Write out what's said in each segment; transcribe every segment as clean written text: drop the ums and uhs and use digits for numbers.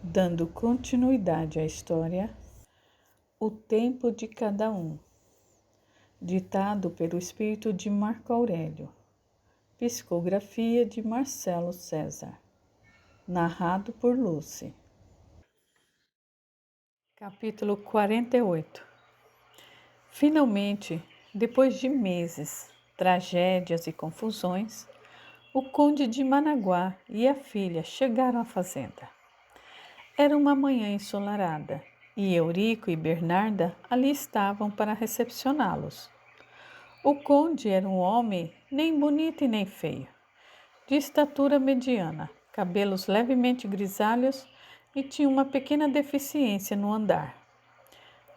Dando continuidade à história, O Tempo de Cada Um, ditado pelo espírito de Marco Aurélio, psicografia de Marcelo César, narrado por Lucy. Capítulo 48. Finalmente, depois de meses, tragédias e confusões, o conde de Managuá e a filha chegaram à fazenda. Era uma manhã ensolarada e Eurico e Bernarda ali estavam para recepcioná-los. O conde era um homem nem bonito e nem feio, de estatura mediana, cabelos levemente grisalhos e tinha uma pequena deficiência no andar.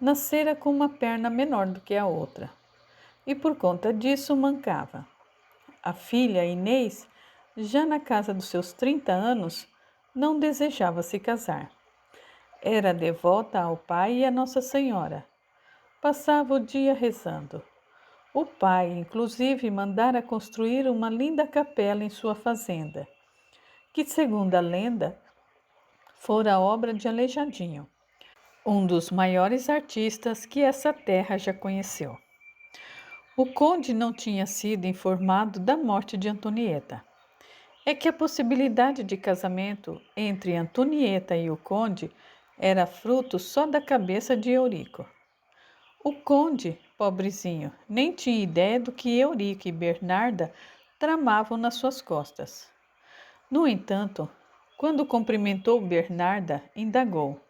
Nascera com uma perna menor do que a outra e por conta disso mancava. A filha, Inês, já na casa dos seus 30 anos, não desejava se casar. Era devota ao pai e à Nossa Senhora. Passava o dia rezando. O pai, inclusive, mandara construir uma linda capela em sua fazenda, que, segundo a lenda, fora obra de Aleijadinho, um dos maiores artistas que essa terra já conheceu. O conde não tinha sido informado da morte de Antonieta. É que a possibilidade de casamento entre Antonieta e o conde era fruto só da cabeça de Eurico. O conde, pobrezinho, nem tinha ideia do que Eurico e Bernarda tramavam nas suas costas. No entanto, quando cumprimentou Bernarda, indagou: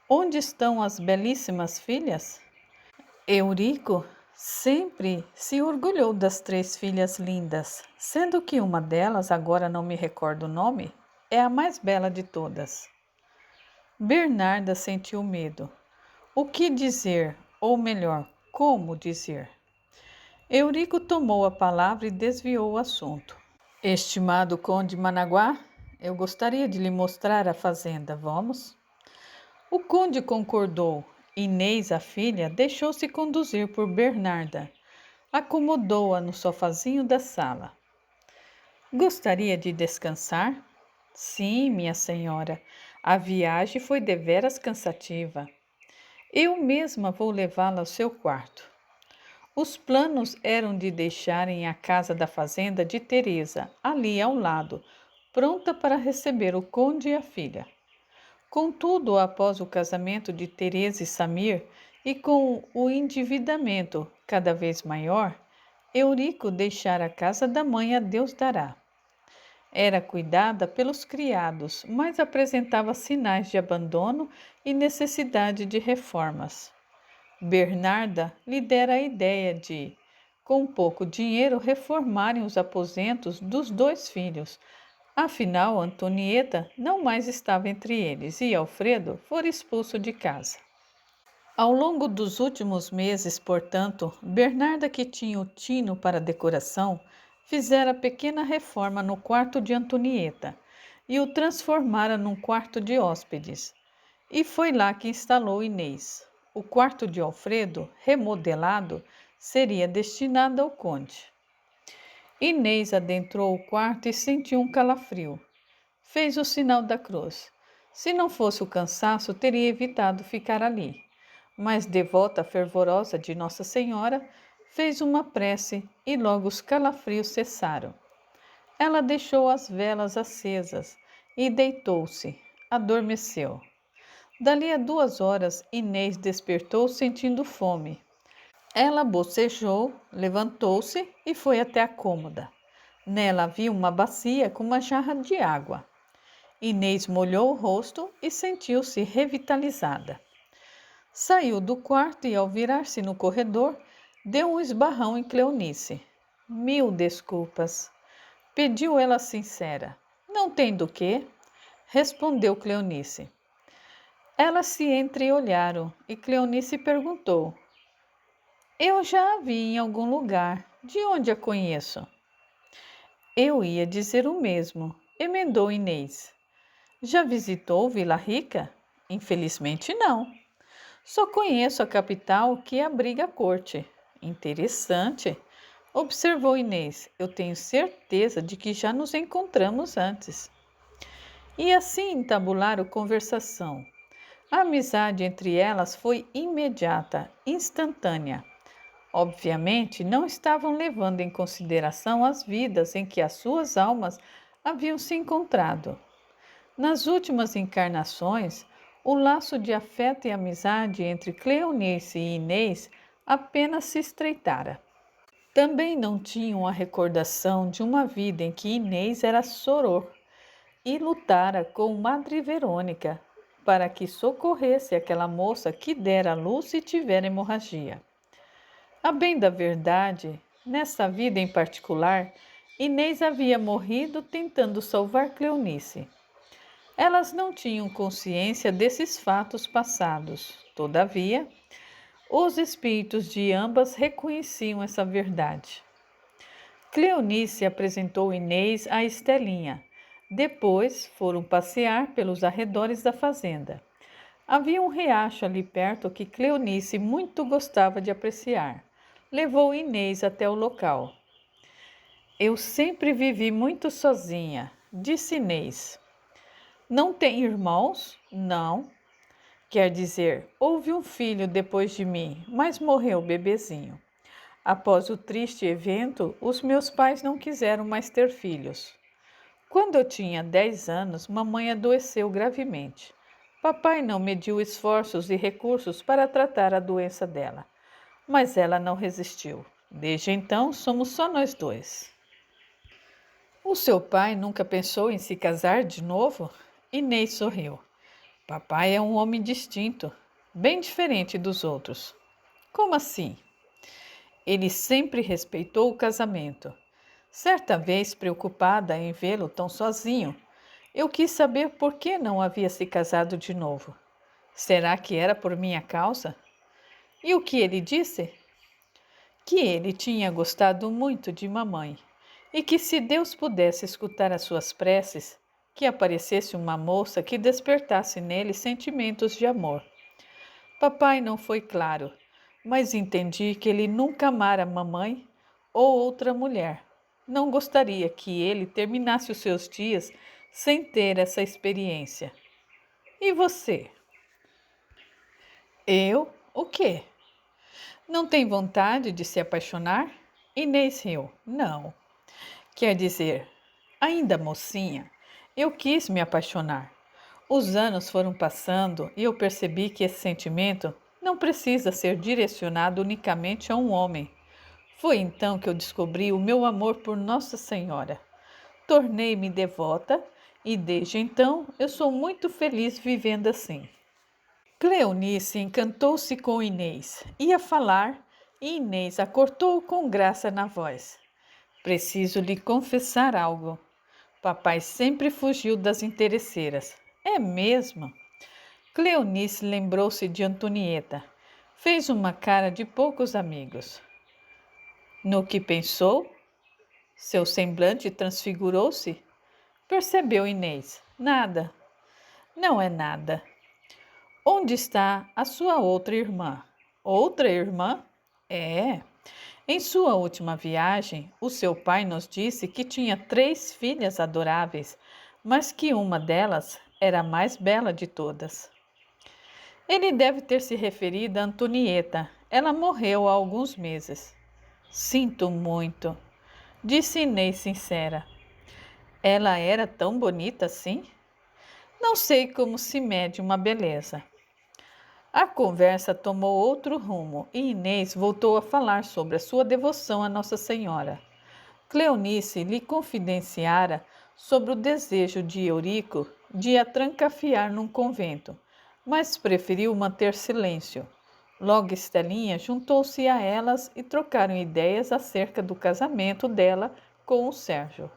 "Onde estão as belíssimas filhas?" Eurico sempre se orgulhou das 3 filhas lindas, sendo que uma delas, agora não me recordo o nome, é a mais bela de todas. Bernarda sentiu medo. O que dizer, ou melhor, como dizer? Eurico tomou a palavra e desviou o assunto. "Estimado conde Managuá, eu gostaria de lhe mostrar a fazenda, vamos?" O conde concordou. Inês, a filha, deixou-se conduzir por Bernarda. Acomodou-a no sofazinho da sala. "Gostaria de descansar?" "Sim, minha senhora. A viagem foi deveras cansativa. Eu mesma vou levá-la ao seu quarto." Os planos eram de deixarem a casa da fazenda de Teresa, ali ao lado, pronta para receber o conde e a filha. Contudo, após o casamento de Teresa e Samir, e com o endividamento cada vez maior, Eurico deixara a casa da mãe a Deus dará. Era cuidada pelos criados, mas apresentava sinais de abandono e necessidade de reformas. Bernarda lhe dera a ideia de, com pouco dinheiro, reformarem os aposentos dos 2 filhos. Afinal, Antonieta não mais estava entre eles e Alfredo fora expulso de casa. Ao longo dos últimos meses, portanto, Bernarda, que tinha o tino para decoração, fizera pequena reforma no quarto de Antonieta e o transformara num quarto de hóspedes. E foi lá que instalou Inês. O quarto de Alfredo, remodelado, seria destinado ao conde. Inês adentrou o quarto e sentiu um calafrio. Fez o sinal da cruz. Se não fosse o cansaço, teria evitado ficar ali. Mas, devota fervorosa de Nossa Senhora, fez uma prece e logo os calafrios cessaram. Ela deixou as velas acesas e deitou-se, adormeceu. Dali a 2 horas, Inês despertou sentindo fome. Ela bocejou, levantou-se e foi até a cômoda. Nela havia uma bacia com uma jarra de água. Inês molhou o rosto e sentiu-se revitalizada. Saiu do quarto e, ao virar-se no corredor, deu um esbarrão em Cleonice. "Mil desculpas", pediu ela sincera. "Não tem do quê", respondeu Cleonice. Elas se entreolharam e Cleonice perguntou: "Eu já a vi em algum lugar. De onde a conheço?" "Eu ia dizer o mesmo", emendou Inês. "Já visitou Vila Rica?" "Infelizmente não. Só conheço a capital que abriga a corte." "Interessante", observou Inês. "Eu tenho certeza de que já nos encontramos antes." e assim entabularam conversação. A amizade entre elas foi imediata, instantânea. Obviamente, não estavam levando em consideração as vidas em que as suas almas haviam se encontrado. Nas últimas encarnações, o laço de afeto e amizade entre Cleonice e Inês apenas se estreitara. Também não tinham a recordação de uma vida em que Inês era soror e lutara com Madre Verônica para que socorresse aquela moça que dera à luz e tivera hemorragia. A bem da verdade, nessa vida em particular, Inês havia morrido tentando salvar Cleonice. Elas não tinham consciência desses fatos passados. Todavia, os espíritos de ambas reconheciam essa verdade. Cleonice apresentou Inês a Estelinha. Depois foram passear pelos arredores da fazenda. Havia um riacho ali perto que Cleonice muito gostava de apreciar. Levou Inês até o local. Eu sempre vivi muito sozinha, disse Inês. Não tem irmãos? Não. Quer dizer, houve um filho depois de mim, mas morreu bebezinho. Após o triste evento, os meus pais não quiseram mais ter filhos. Quando eu tinha 10 anos, mamãe adoeceu gravemente. Papai não mediu esforços e recursos para tratar a doença dela, mas ela não resistiu. Desde então, somos só nós dois. O seu pai nunca pensou em se casar de novo? Inês sorriu. Papai é um homem distinto, bem diferente dos outros. Como assim? Ele sempre respeitou o casamento. Certa vez, preocupada em vê-lo tão sozinho, eu quis saber por que não havia se casado de novo. Será que era por minha causa? E o que ele disse? Que ele tinha gostado muito de mamãe e que, se Deus pudesse escutar as suas preces, que aparecesse uma moça que despertasse nele sentimentos de amor. Papai não foi claro, mas entendi que ele nunca amara mamãe ou outra mulher. Não gostaria que ele terminasse os seus dias sem ter essa experiência. E você? Eu? O quê? Não tem vontade de se apaixonar? Inês riu. Não. Quer dizer, ainda mocinha, eu quis me apaixonar. Os anos foram passando e eu percebi que esse sentimento não precisa ser direcionado unicamente a um homem. Foi então que eu descobri o meu amor por Nossa Senhora. Tornei-me devota e desde então eu sou muito feliz vivendo assim. Cleonice encantou-se com Inês. Ia falar e Inês a cortou com graça na voz. Preciso lhe confessar algo. Papai sempre fugiu das interesseiras. É mesmo? Cleonice lembrou-se de Antonieta. Fez uma cara de poucos amigos. No que pensou? Seu semblante transfigurou-se? Percebeu Inês. Nada. Não é nada. Onde está a sua outra irmã? Outra irmã? É. Em sua última viagem, o seu pai nos disse que tinha 3 filhas adoráveis, mas que uma delas era a mais bela de todas. Ele deve ter se referido a Antonieta. Ela morreu há alguns meses. Sinto muito, disse Inês sincera. Ela era tão bonita assim? Não sei como se mede uma beleza. A conversa tomou outro rumo e Inês voltou a falar sobre a sua devoção a Nossa Senhora. Cleonice lhe confidenciara sobre o desejo de Eurico de a trancafiar num convento, mas preferiu manter silêncio. Logo Estelinha juntou-se a elas e trocaram ideias acerca do casamento dela com o Sérgio.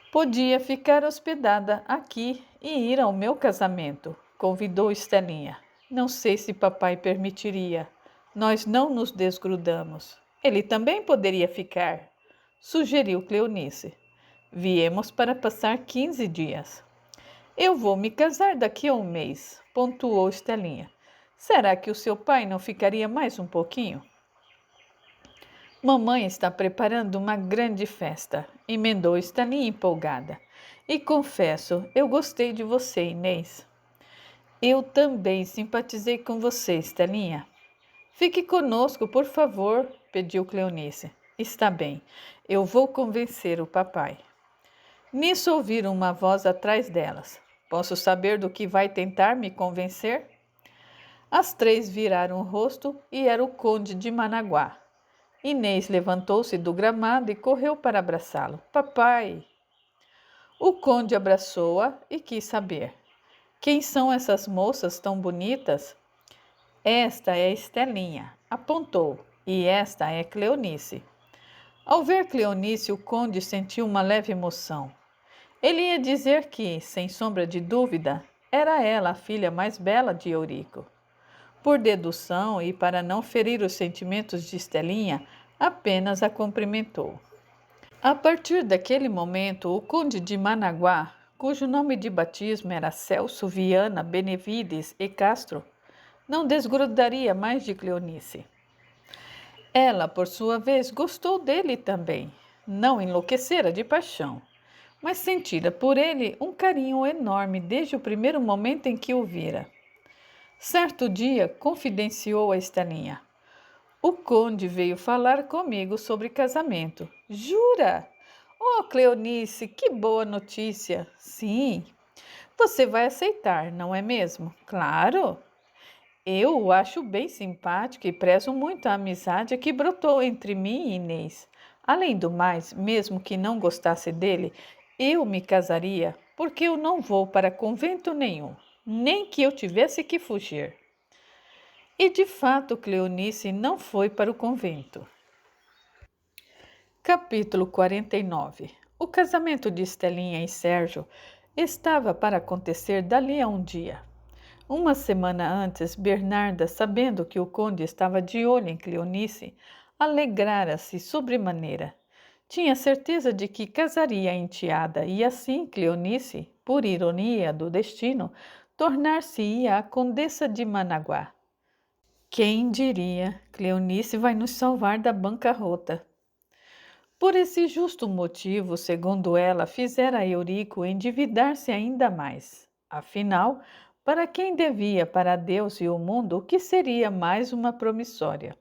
Podia ficar hospedada aqui e ir ao meu casamento, convidou Estelinha. Não sei se papai permitiria. Nós não nos desgrudamos. Ele também poderia ficar, sugeriu Cleonice. Viemos para passar 15 dias. Eu vou me casar daqui a um mês, pontuou Estelinha. Será que o seu pai não ficaria mais um pouquinho? Mamãe está preparando uma grande festa, emendou Estelinha empolgada. E confesso, eu gostei de você, Inês. Eu também simpatizei com você, Estelinha. Fique conosco, por favor, pediu Cleonice. Está bem, eu vou convencer o papai. Nisso ouviram uma voz atrás delas. Posso saber do que vai tentar me convencer? As três viraram o rosto e era o conde de Managuá. Inês levantou-se do gramado e correu para abraçá-lo. Papai! O conde abraçou-a e quis saber. Quem são essas moças tão bonitas? Esta é Estelinha, apontou, e esta é Cleonice. Ao ver Cleonice, o conde sentiu uma leve emoção. Ele ia dizer que, sem sombra de dúvida, era ela a filha mais bela de Eurico. Por dedução e para não ferir os sentimentos de Estelinha, apenas a cumprimentou. A partir daquele momento, o conde de Managuá, cujo nome de batismo era Celso Viana Benevides e Castro, não desgrudaria mais de Cleonice. Ela, por sua vez, gostou dele também. Não enlouquecera de paixão, mas sentira por ele um carinho enorme desde o primeiro momento em que o vira. Certo dia, confidenciou a Estelinha. O conde veio falar comigo sobre casamento. Jura? Oh, Cleonice, que boa notícia! Sim, você vai aceitar, não é mesmo? Claro! Eu o acho bem simpático e prezo muito a amizade que brotou entre mim e Inês. Além do mais, mesmo que não gostasse dele, eu me casaria porque eu não vou para convento nenhum, nem que eu tivesse que fugir. E de fato Cleonice não foi para o convento. Capítulo 49. O casamento de Estelinha e Sérgio estava para acontecer dali a um dia. Uma semana antes, Bernarda, sabendo que o conde estava de olho em Cleonice, alegrara-se sobremaneira. Tinha certeza de que casaria a enteada e assim Cleonice, por ironia do destino, tornar-se-ia a condessa de Managuá. Quem diria, Cleonice vai nos salvar da bancarrota. Por esse justo motivo, segundo ela, fizera Eurico endividar-se ainda mais. Afinal, para quem devia para Deus e o mundo, o que seria mais uma promissória?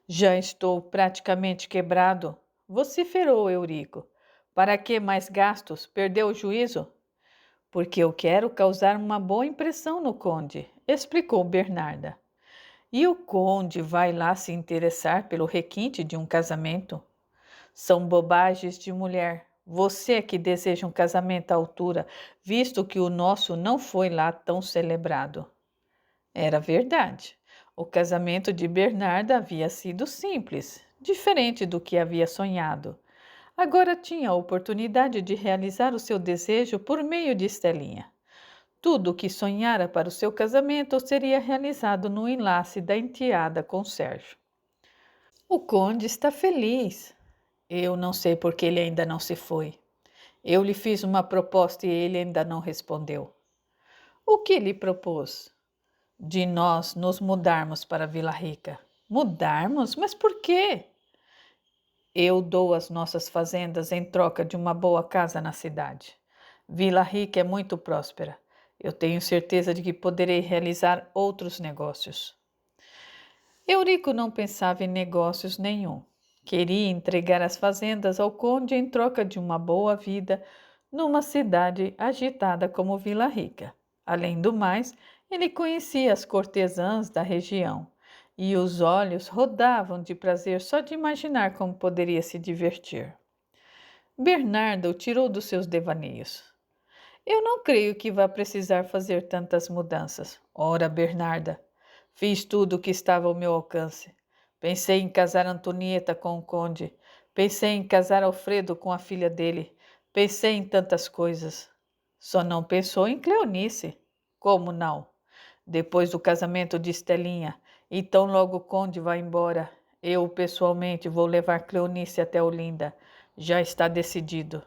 Já estou praticamente quebrado, vociferou Eurico. Para que mais gastos? Perdeu o juízo? Porque eu quero causar uma boa impressão no conde, explicou Bernarda. E o conde vai lá se interessar pelo requinte de um casamento? São bobagens de mulher. Você é que deseja um casamento à altura, visto que o nosso não foi lá tão celebrado. Era verdade. O casamento de Bernarda havia sido simples, diferente do que havia sonhado. Agora tinha a oportunidade de realizar o seu desejo por meio de Estelinha. Tudo o que sonhara para o seu casamento seria realizado no enlace da enteada com Sérgio. O conde está feliz. Eu não sei por que ele ainda não se foi. Eu lhe fiz uma proposta e ele ainda não respondeu. O que lhe propôs? De nós nos mudarmos para Vila Rica. Mudarmos? Mas por quê? Eu dou as nossas fazendas em troca de uma boa casa na cidade. Vila Rica é muito próspera. Eu tenho certeza de que poderei realizar outros negócios. Eurico não pensava em negócios nenhum. Queria entregar as fazendas ao conde em troca de uma boa vida numa cidade agitada como Vila Rica. Além do mais, ele conhecia as cortesãs da região e os olhos rodavam de prazer só de imaginar como poderia se divertir. Bernarda o tirou dos seus devaneios. Eu não creio que vá precisar fazer tantas mudanças. Ora, Bernarda, fiz tudo o que estava ao meu alcance. Pensei em casar Antonieta com o conde. Pensei em casar Alfredo com a filha dele. Pensei em tantas coisas. Só não pensou em Cleonice. Como não? Depois do casamento de Estelinha, e tão logo o conde vai embora, eu pessoalmente vou levar Cleonice até Olinda. Já está decidido.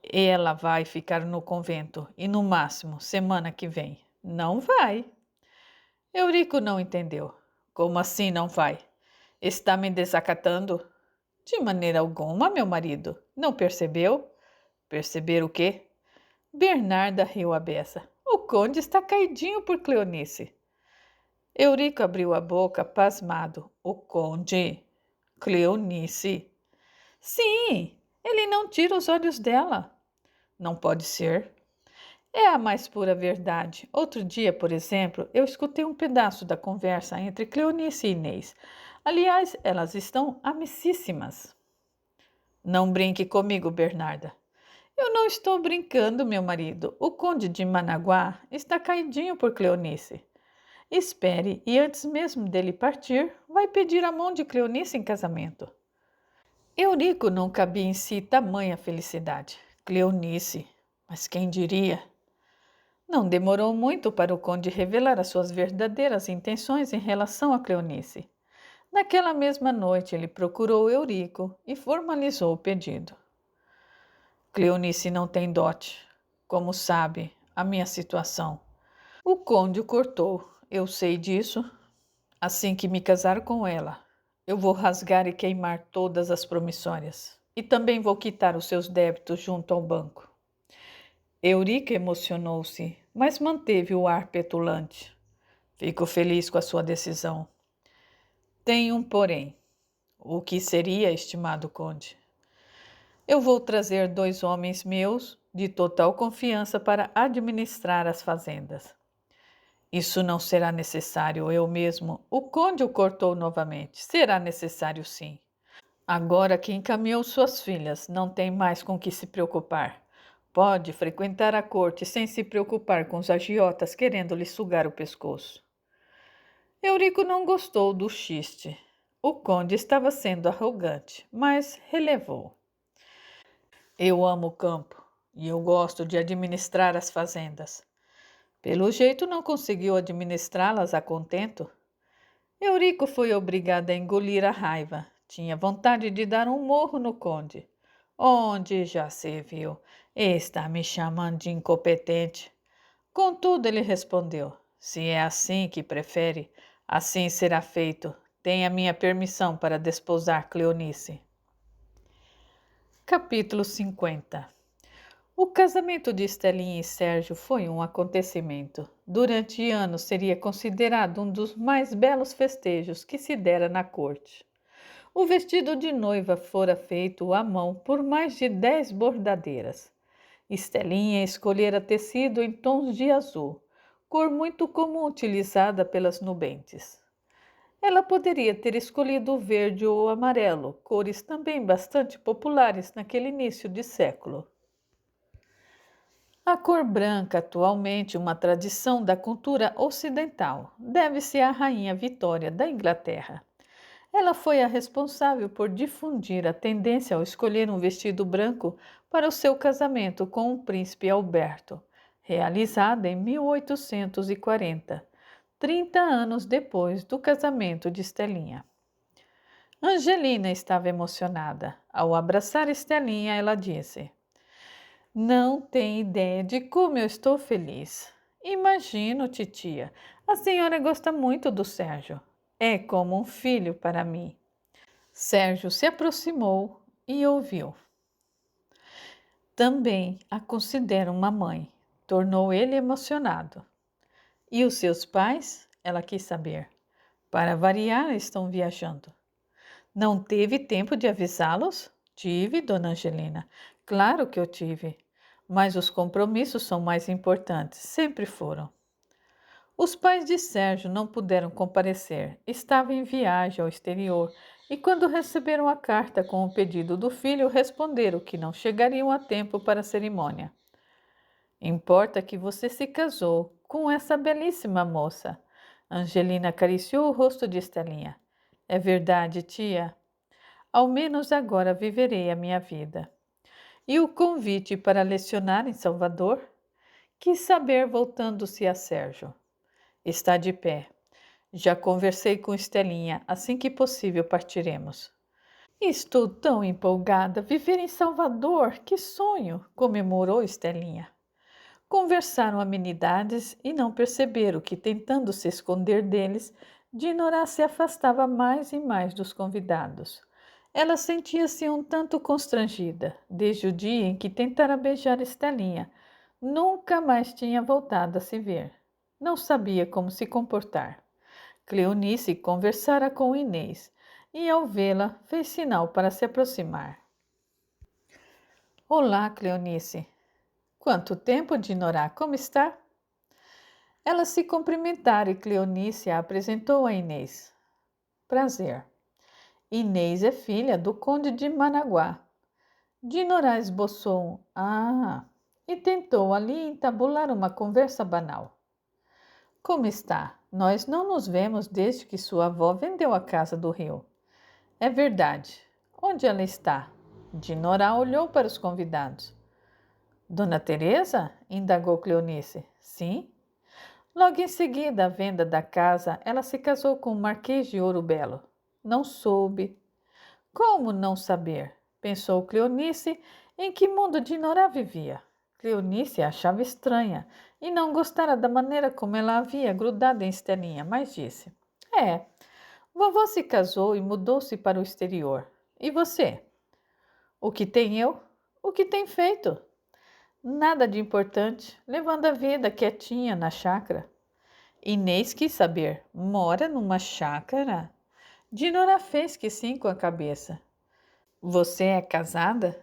Ela vai ficar no convento e, no máximo, semana que vem. Não vai. Eurico não entendeu. Como assim não vai? Está me desacatando? De maneira alguma, meu marido. Não percebeu? Perceber o quê? Bernarda riu à beça. O conde está caidinho por Cleonice. Eurico abriu a boca, pasmado. O conde? Cleonice? Sim, ele não tira os olhos dela. Não pode ser. É a mais pura verdade. Outro dia, por exemplo, eu escutei um pedaço da conversa entre Cleonice e Inês. Aliás, elas estão amicíssimas. Não brinque comigo, Bernarda. Eu não estou brincando, meu marido. O conde de Managuá está caidinho por Cleonice. Espere, e antes mesmo dele partir, vai pedir a mão de Cleonice em casamento. Eurico não cabia em si tamanha felicidade. Cleonice, mas quem diria? Não demorou muito para o conde revelar as suas verdadeiras intenções em relação a Cleonice. Naquela mesma noite, ele procurou Eurico e formalizou o pedido. Cleonice não tem dote. Como sabe, a minha situação. O conde o cortou. Eu sei disso. Assim que me casar com ela, eu vou rasgar e queimar todas as promissórias. E também vou quitar os seus débitos junto ao banco. Eurico emocionou-se, mas manteve o ar petulante. Fico feliz com a sua decisão. Tem um porém. O que seria, estimado conde? Eu vou trazer 2 homens meus de total confiança para administrar as fazendas. Isso não será necessário, eu mesmo. O conde o cortou novamente. Será necessário, sim. Agora que encaminhou suas filhas, não tem mais com que se preocupar. Pode frequentar a corte sem se preocupar com os agiotas querendo lhe sugar o pescoço. Eurico não gostou do xiste. O conde estava sendo arrogante, mas relevou. Eu amo o campo e eu gosto de administrar as fazendas. Pelo jeito não conseguiu administrá-las a contento. Eurico foi obrigado a engolir a raiva. Tinha vontade de dar um morro no conde. Onde já se viu? Está me chamando de incompetente. Contudo, ele respondeu: se é assim que prefere, assim será feito. Tenha minha permissão para desposar Cleonice. Capítulo 50. O casamento de Estelinha e Sérgio foi um acontecimento. Durante anos seria considerado um dos mais belos festejos que se dera na corte. O vestido de noiva fora feito à mão por mais de 10 bordadeiras. Estelinha escolhera tecido em tons de azul, cor muito comum utilizada pelas nubentes. Ela poderia ter escolhido o verde ou o amarelo, cores também bastante populares naquele início de século. A cor branca, atualmente uma tradição da cultura ocidental, deve-se à Rainha Vitória da Inglaterra. Ela foi a responsável por difundir a tendência ao escolher um vestido branco para o seu casamento com o príncipe Alberto, realizada em 1840, 30 anos depois do casamento de Estelinha. Angelina estava emocionada. Ao abraçar Estelinha, ela disse: não tem ideia de como eu estou feliz. Imagino, titia, a senhora gosta muito do Sérgio. É como um filho para mim. Sérgio se aproximou e ouviu. Também a considero uma mãe. Tornou ele emocionado. E os seus pais? Ela quis saber. Para variar, estão viajando. Não teve tempo de avisá-los? Tive, dona Angelina. Claro que eu tive. Mas os compromissos são mais importantes, sempre foram. Os pais de Sérgio não puderam comparecer, estavam em viagem ao exterior e, quando receberam a carta com o pedido do filho, responderam que não chegariam a tempo para a cerimônia. Importa que você se casou com essa belíssima moça. Angelina acariciou o rosto de Estelinha. É verdade, tia. Ao menos agora viverei a minha vida. E o convite para lecionar em Salvador? Quis saber, voltando-se a Sérgio. Está de pé. Já conversei com Estelinha. Assim que possível partiremos. Estou tão empolgada. Viver em Salvador, que sonho! Comemorou Estelinha. Conversaram amenidades e não perceberam que, tentando se esconder deles, Dinorá se afastava mais e mais dos convidados. Ela sentia-se um tanto constrangida. Desde o dia em que tentara beijar Estelinha, nunca mais tinha voltado a se ver. Não sabia como se comportar. Cleonice conversara com Inês e, ao vê-la, fez sinal para se aproximar. Olá, Cleonice. Quanto tempo, Dinorá, como está? Elas se cumprimentaram e Cleonice a apresentou a Inês. Prazer. Inês é filha do conde de Managuá. Dinorá esboçou e tentou ali entabular uma conversa banal. Como está? Nós não nos vemos desde que sua avó vendeu a casa do Rio. É verdade. Onde ela está? Dinorá olhou para os convidados. Dona Teresa? Indagou Cleonice. Sim. Logo em seguida, à venda da casa, ela se casou com o Marquês de Ouro Belo. Não soube. Como não saber? Pensou Cleonice em que mundo Dinorá vivia. Cleonice a achava estranha e não gostara da maneira como ela havia grudado em Estelinha, mas disse: É, vovó se casou e mudou-se para o exterior. E você? O que tem eu? O que tem feito? Nada de importante, levando a vida quietinha na chácara. Inês quis saber: mora numa chácara? Dinora fez que sim com a cabeça. Você é casada?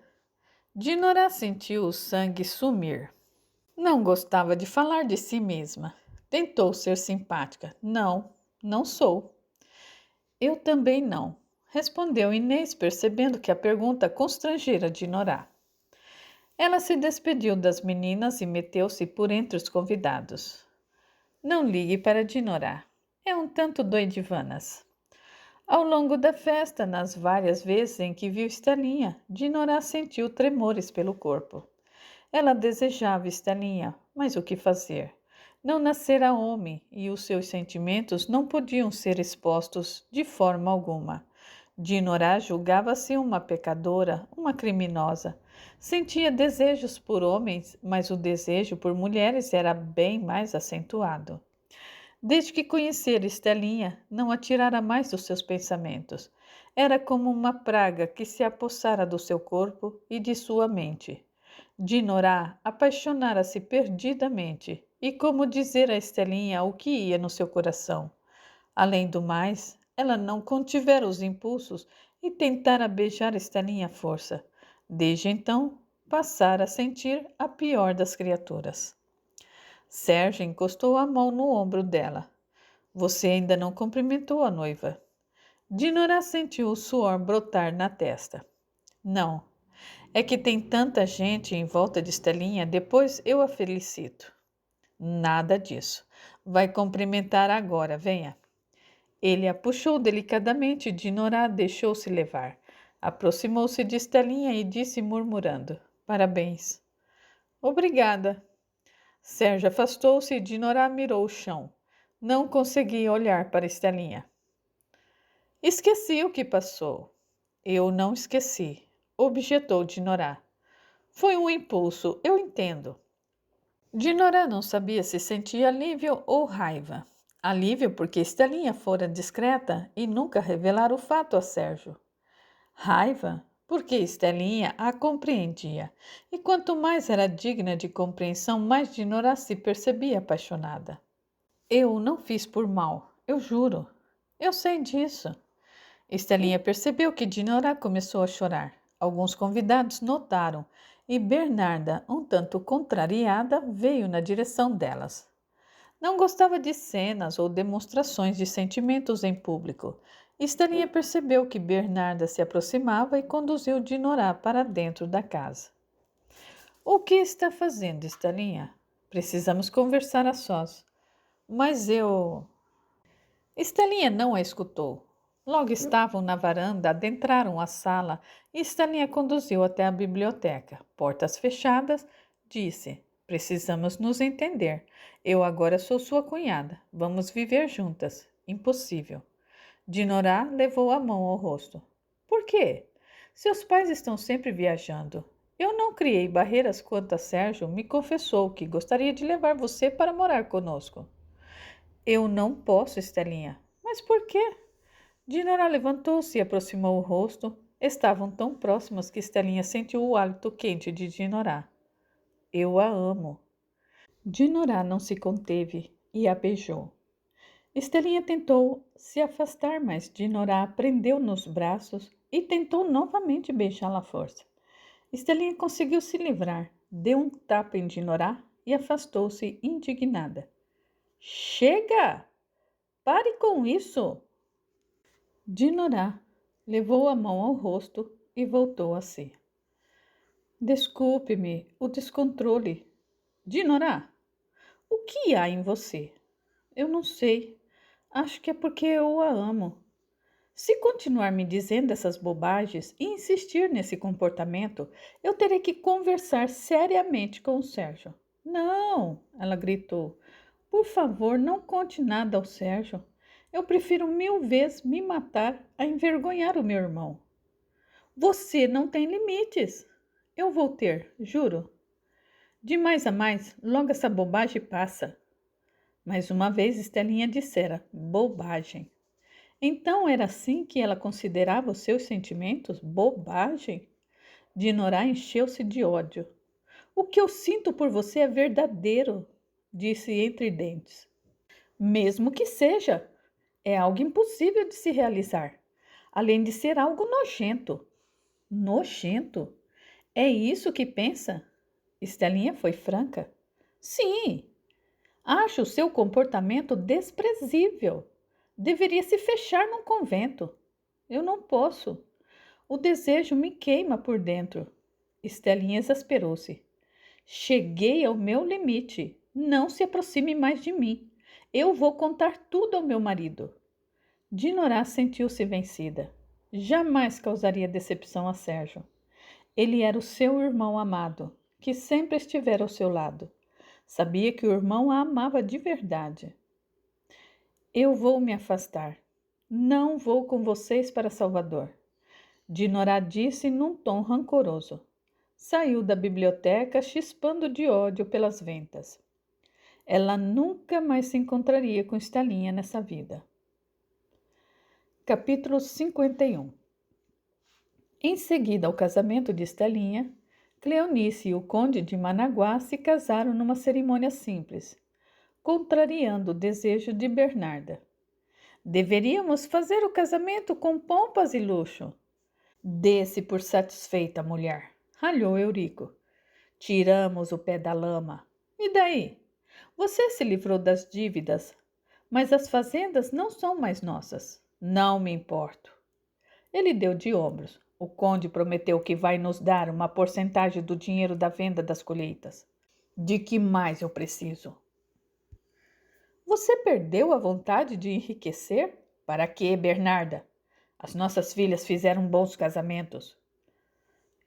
Dinora sentiu o sangue sumir. Não gostava de falar de si mesma. Tentou ser simpática. Não, não sou. Eu também não, respondeu Inês, percebendo que a pergunta constrangera Dinorá. Ela se despediu das meninas e meteu-se por entre os convidados. Não ligue para Dinorá. É um tanto doidivanas. Ao longo da festa, nas várias vezes em que viu Estelinha, Dinorá sentiu tremores pelo corpo. Ela desejava Estelinha, mas o que fazer? Não nascera homem e os seus sentimentos não podiam ser expostos de forma alguma. Dinorá julgava-se uma pecadora, uma criminosa. Sentia desejos por homens, mas o desejo por mulheres era bem mais acentuado. Desde que conhecera Estelinha, não a tirara mais dos seus pensamentos. Era como uma praga que se apossara do seu corpo e de sua mente. Dinorá apaixonara-se perdidamente e como dizer a Estelinha o que ia no seu coração. Além do mais, ela não contivera os impulsos e tentara beijar Estelinha à força. Desde então, passara a sentir a pior das criaturas. Sérgio encostou a mão no ombro dela. Você ainda não cumprimentou a noiva. Dinorá sentiu o suor brotar na testa. Não, é que tem tanta gente em volta de Estelinha, depois eu a felicito. Nada disso. Vai cumprimentar agora, venha. Ele a puxou delicadamente e Dinorá deixou-se levar. Aproximou-se de Estelinha e disse murmurando: Parabéns. Obrigada. Sérgio afastou-se e Dinorá mirou o chão. Não conseguia olhar para Estelinha. Esqueci o que passou. Eu não esqueci, objetou Dinorá. Foi um impulso, eu entendo. Dinorá não sabia se sentia alívio ou raiva. Alívio porque Estelinha fora discreta e nunca revelara o fato a Sérgio. Raiva porque Estelinha a compreendia, e quanto mais era digna de compreensão, mais Dinorá se percebia apaixonada. Eu não fiz por mal, eu juro. Eu sei disso. Estelinha percebeu que Dinorá começou a chorar. Alguns convidados notaram e Bernarda, um tanto contrariada, veio na direção delas. Não gostava de cenas ou demonstrações de sentimentos em público. Estelinha percebeu que Bernarda se aproximava e conduziu Dinorá para dentro da casa. O que está fazendo, Estelinha? Precisamos conversar a sós. Mas eu... Estelinha não a escutou. Logo estavam na varanda, adentraram a sala e Estelinha conduziu até a biblioteca. Portas fechadas, disse: Precisamos nos entender. Eu agora sou sua cunhada. Vamos viver juntas. Impossível. Dinorá levou a mão ao rosto. Por quê? Seus pais estão sempre viajando. Eu não criei barreiras quanto a Sérgio me confessou que gostaria de levar você para morar conosco. Eu não posso, Estelinha. Mas por quê? Dinorá levantou-se e aproximou o rosto. Estavam tão próximos que Estelinha sentiu o hálito quente de Dinorá. Eu a amo. Dinorá não se conteve e a beijou. Estelinha tentou se afastar, mas Dinorá a prendeu nos braços e tentou novamente beijá-la à força. Estelinha conseguiu se livrar, deu um tapa em Dinorá e afastou-se indignada. Chega! Pare com isso! Dinorá levou a mão ao rosto e voltou a si. Desculpe-me o descontrole. Dinorá, o que há em você? Eu não sei. Acho que é porque eu a amo. Se continuar me dizendo essas bobagens e insistir nesse comportamento, eu terei que conversar seriamente com o Sérgio. Não, ela gritou. Por favor, não conte nada ao Sérgio. Eu prefiro 1000 vezes me matar a envergonhar o meu irmão. Você não tem limites. Eu vou ter, juro. De mais a mais, logo essa bobagem passa. Mais uma vez Estelinha dissera, bobagem. Então era assim que ela considerava os seus sentimentos? Bobagem? Dinorá encheu-se de ódio. O que eu sinto por você é verdadeiro, disse entre dentes. Mesmo que seja, é algo impossível de se realizar, além de ser algo nojento. Nojento? É isso que pensa? Estelinha foi franca. Sim, acho o seu comportamento desprezível. Deveria se fechar num convento. Eu não posso. O desejo me queima por dentro. Estelinha exasperou-se. Cheguei ao meu limite. Não se aproxime mais de mim. Eu vou contar tudo ao meu marido. Dinorá sentiu-se vencida. Jamais causaria decepção a Sérgio. Ele era o seu irmão amado, que sempre estivera ao seu lado. Sabia que o irmão a amava de verdade. Eu vou me afastar. Não vou com vocês para Salvador. Dinorá disse num tom rancoroso. Saiu da biblioteca chispando de ódio pelas ventas. Ela nunca mais se encontraria com Estelinha nessa vida. Capítulo 51. Em seguida ao casamento de Estelinha, Cleonice e o conde de Managuá se casaram numa cerimônia simples, contrariando o desejo de Bernarda. Deveríamos fazer o casamento com pompas e luxo. Dê-se por satisfeita, mulher, ralhou Eurico. Tiramos o pé da lama. E daí? Você se livrou das dívidas, mas as fazendas não são mais nossas. Não me importo. Ele deu de ombros. O conde prometeu que vai nos dar uma porcentagem do dinheiro da venda das colheitas. De que mais eu preciso? Você perdeu a vontade de enriquecer? Para quê, Bernarda? As nossas filhas fizeram bons casamentos.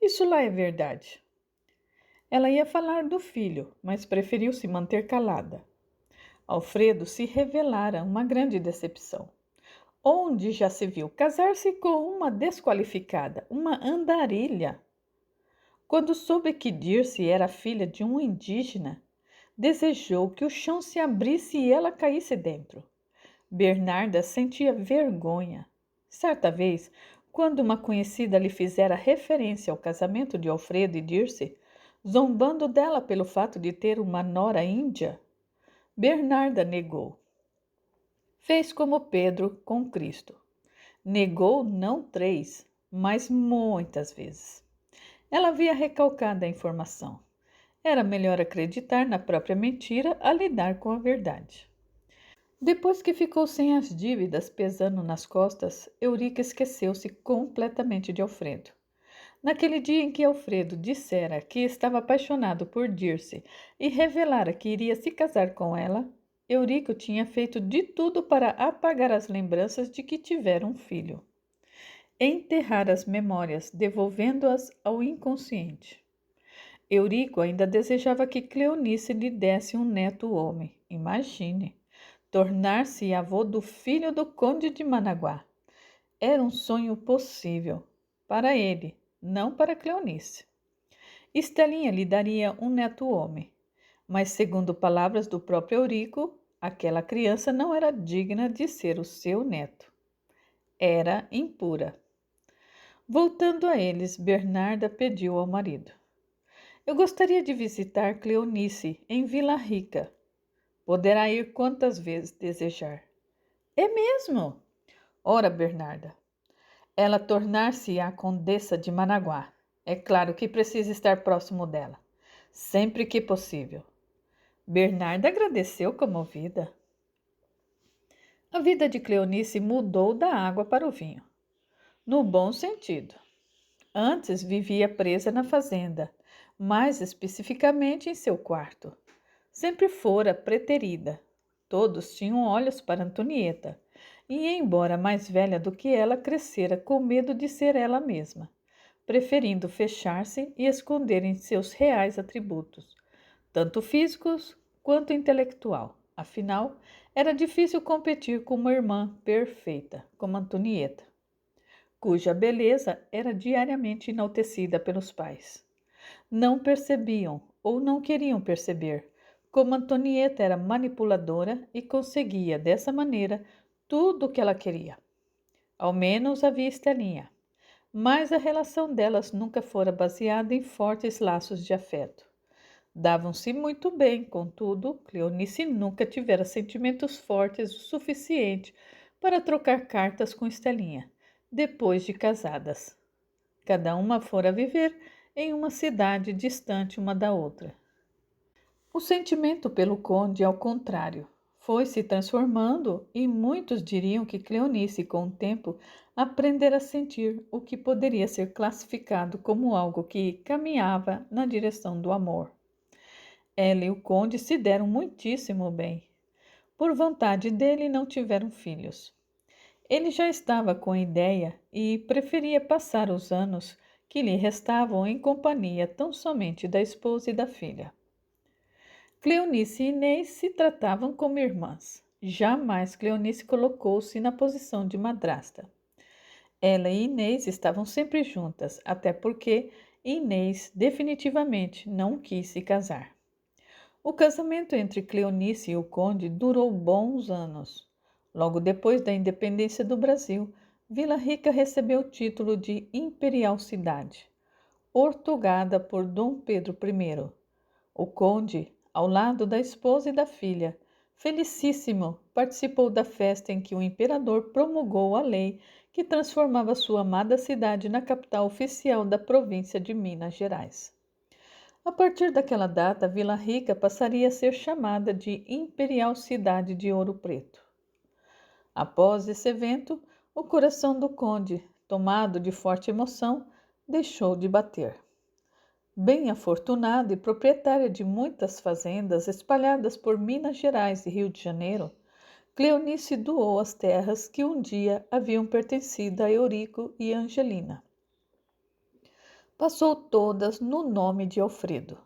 Isso lá é verdade. Ela ia falar do filho, mas preferiu se manter calada. Alfredo se revelara uma grande decepção. Onde já se viu casar-se com uma desqualificada, uma andarilha? Quando soube que Dirce era filha de um indígena, desejou que o chão se abrisse e ela caísse dentro. Bernarda sentia vergonha. Certa vez, quando uma conhecida lhe fizera referência ao casamento de Alfredo e Dirce, zombando dela pelo fato de ter uma nora índia, Bernarda negou. Fez como Pedro com Cristo. Negou não 3, mas muitas vezes. Ela havia recalcado a informação. Era melhor acreditar na própria mentira a lidar com a verdade. Depois que ficou sem as dívidas pesando nas costas, Eurica esqueceu-se completamente de Alfredo. Naquele dia em que Alfredo dissera que estava apaixonado por Dirce e revelara que iria se casar com ela, Eurico tinha feito de tudo para apagar as lembranças de que tivera um filho. Enterrar as memórias, devolvendo-as ao inconsciente. Eurico ainda desejava que Cleonice lhe desse um neto homem. Imagine! Tornar-se avô do filho do conde de Managuá. Era um sonho possível. Para ele, não para Cleonice. Estelinha lhe daria um neto homem. Mas, segundo palavras do próprio Eurico, aquela criança não era digna de ser o seu neto. Era impura. Voltando a eles, Bernarda pediu ao marido: Eu gostaria de visitar Cleonice em Vila Rica. Poderá ir quantas vezes desejar. É mesmo? Ora, Bernarda, ela tornar-se-á condessa de Managuá. É claro que precisa estar próximo dela, sempre que possível. Bernarda agradeceu comovida. A vida de Cleonice mudou da água para o vinho, no bom sentido. Antes vivia presa na fazenda, mais especificamente em seu quarto. Sempre fora preterida. Todos tinham olhos para Antonieta, e, embora mais velha do que ela, crescera com medo de ser ela mesma, preferindo fechar-se e esconder em seus reais atributos, tanto físicos quanto intelectual. Afinal, era difícil competir com uma irmã perfeita, como Antonieta, cuja beleza era diariamente enaltecida pelos pais. Não percebiam ou não queriam perceber como Antonieta era manipuladora e conseguia, dessa maneira, tudo o que ela queria. Ao menos havia Estelinha, mas a relação delas nunca fora baseada em fortes laços de afeto. Davam-se muito bem, contudo, Cleonice nunca tivera sentimentos fortes o suficiente para trocar cartas com Estelinha, depois de casadas. Cada uma fora viver em uma cidade distante uma da outra. O sentimento pelo conde, ao contrário, foi se transformando e muitos diriam que Cleonice, com o tempo, aprendera a sentir o que poderia ser classificado como algo que caminhava na direção do amor. Ela e o conde se deram muitíssimo bem. Por vontade dele, não tiveram filhos. Ele já estava com a ideia e preferia passar os anos que lhe restavam em companhia tão somente da esposa e da filha. Cleonice e Inês se tratavam como irmãs. Jamais Cleonice colocou-se na posição de madrasta. Ela e Inês estavam sempre juntas, até porque Inês definitivamente não quis se casar. O casamento entre Cleonice e o conde durou bons anos. Logo depois da independência do Brasil, Vila Rica recebeu o título de Imperial Cidade, outorgada por Dom Pedro I. O conde, ao lado da esposa e da filha, felicíssimo, participou da festa em que o imperador promulgou a lei que transformava sua amada cidade na capital oficial da província de Minas Gerais. A partir daquela data, Vila Rica passaria a ser chamada de Imperial Cidade de Ouro Preto. Após esse evento, o coração do conde, tomado de forte emoção, deixou de bater. Bem afortunada e proprietária de muitas fazendas espalhadas por Minas Gerais e Rio de Janeiro, Cleonice doou as terras que um dia haviam pertencido a Eurico e Angelina. Passou todas no nome de Alfredo.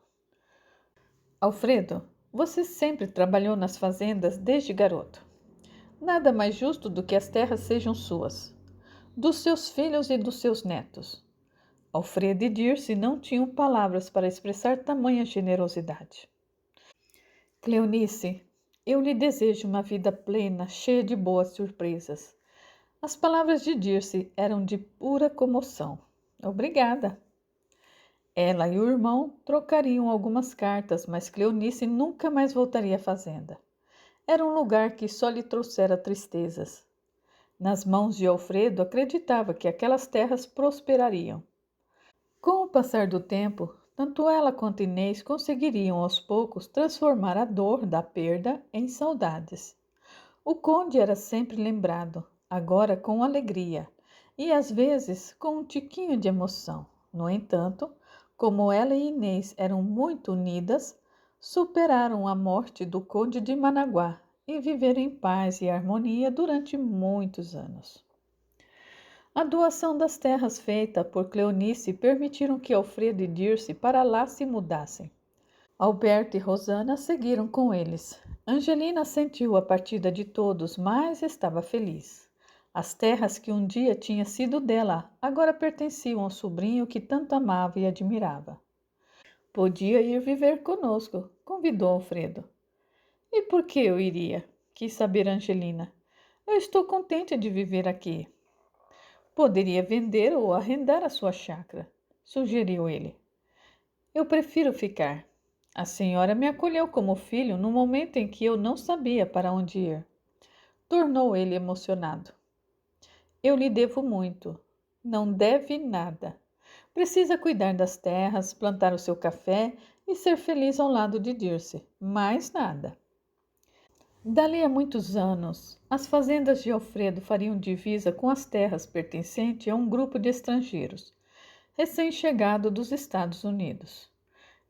Alfredo, você sempre trabalhou nas fazendas desde garoto. Nada mais justo do que as terras sejam suas, dos seus filhos e dos seus netos. Alfredo e Dirce não tinham palavras para expressar tamanha generosidade. Cleonice, eu lhe desejo uma vida plena, cheia de boas surpresas. As palavras de Dirce eram de pura comoção. Obrigada. Ela e o irmão trocariam algumas cartas, mas Cleonice nunca mais voltaria à fazenda. Era um lugar que só lhe trouxera tristezas. Nas mãos de Alfredo, acreditava que aquelas terras prosperariam. Com o passar do tempo, tanto ela quanto Inês conseguiriam aos poucos transformar a dor da perda em saudades. O conde era sempre lembrado, agora com alegria, e às vezes com um tiquinho de emoção. No entanto, como ela e Inês eram muito unidas, superaram a morte do conde de Managuá e viveram em paz e harmonia durante muitos anos. A doação das terras feita por Cleonice permitiram que Alfredo e Dirce para lá se mudassem. Alberto e Rosana seguiram com eles. Angelina sentiu a partida de todos, mas estava feliz. As terras que um dia tinham sido dela agora pertenciam ao sobrinho que tanto amava e admirava. Podia ir viver conosco, convidou Alfredo. E por que eu iria? Quis saber Angelina. Eu estou contente de viver aqui. Poderia vender ou arrendar a sua chácara, sugeriu ele. Eu prefiro ficar. A senhora me acolheu como filho no momento em que eu não sabia para onde ir. Tornou ele emocionado. Eu lhe devo muito. Não deve nada. Precisa cuidar das terras, plantar o seu café e ser feliz ao lado de Dirce. Mais nada. Dali a muitos anos, as fazendas de Alfredo fariam divisa com as terras pertencentes a um grupo de estrangeiros, recém-chegado dos Estados Unidos.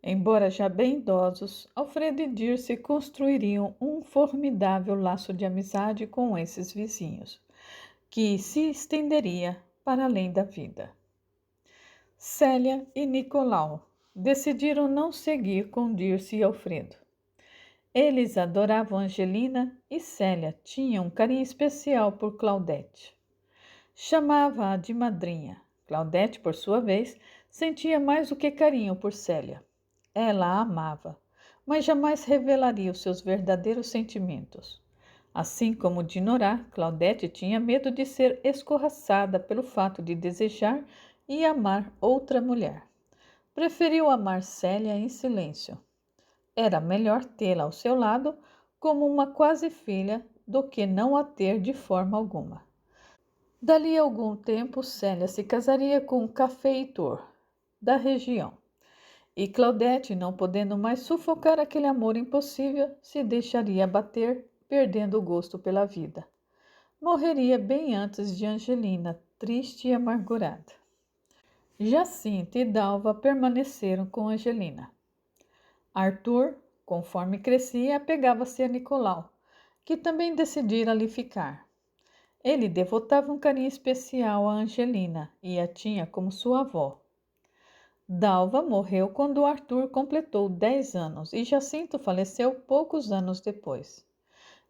Embora já bem idosos, Alfredo e Dirce construiriam um formidável laço de amizade com esses vizinhos, que se estenderia para além da vida. Célia e Nicolau decidiram não seguir com Dirce e Alfredo. Eles adoravam Angelina e Célia tinha um carinho especial por Claudete. Chamava-a de madrinha. Claudete, por sua vez, sentia mais do que carinho por Célia. Ela a amava, mas jamais revelaria os seus verdadeiros sentimentos. Assim como Dinorah, Claudete tinha medo de ser escorraçada pelo fato de desejar e amar outra mulher. Preferiu amar Célia em silêncio. Era melhor tê-la ao seu lado como uma quase filha do que não a ter de forma alguma. Dali a algum tempo, Célia se casaria com um cafeitor da região. E Claudete, não podendo mais sufocar aquele amor impossível, se deixaria abater, perdendo o gosto pela vida. Morreria bem antes de Angelina, triste e amargurada. Jacinta e Dalva permaneceram com Angelina. Arthur, conforme crescia, apegava-se a Nicolau, que também decidira ali ficar. Ele devotava um carinho especial a Angelina e a tinha como sua avó. Dalva morreu quando Arthur completou 10 anos e Jacinto faleceu poucos anos depois.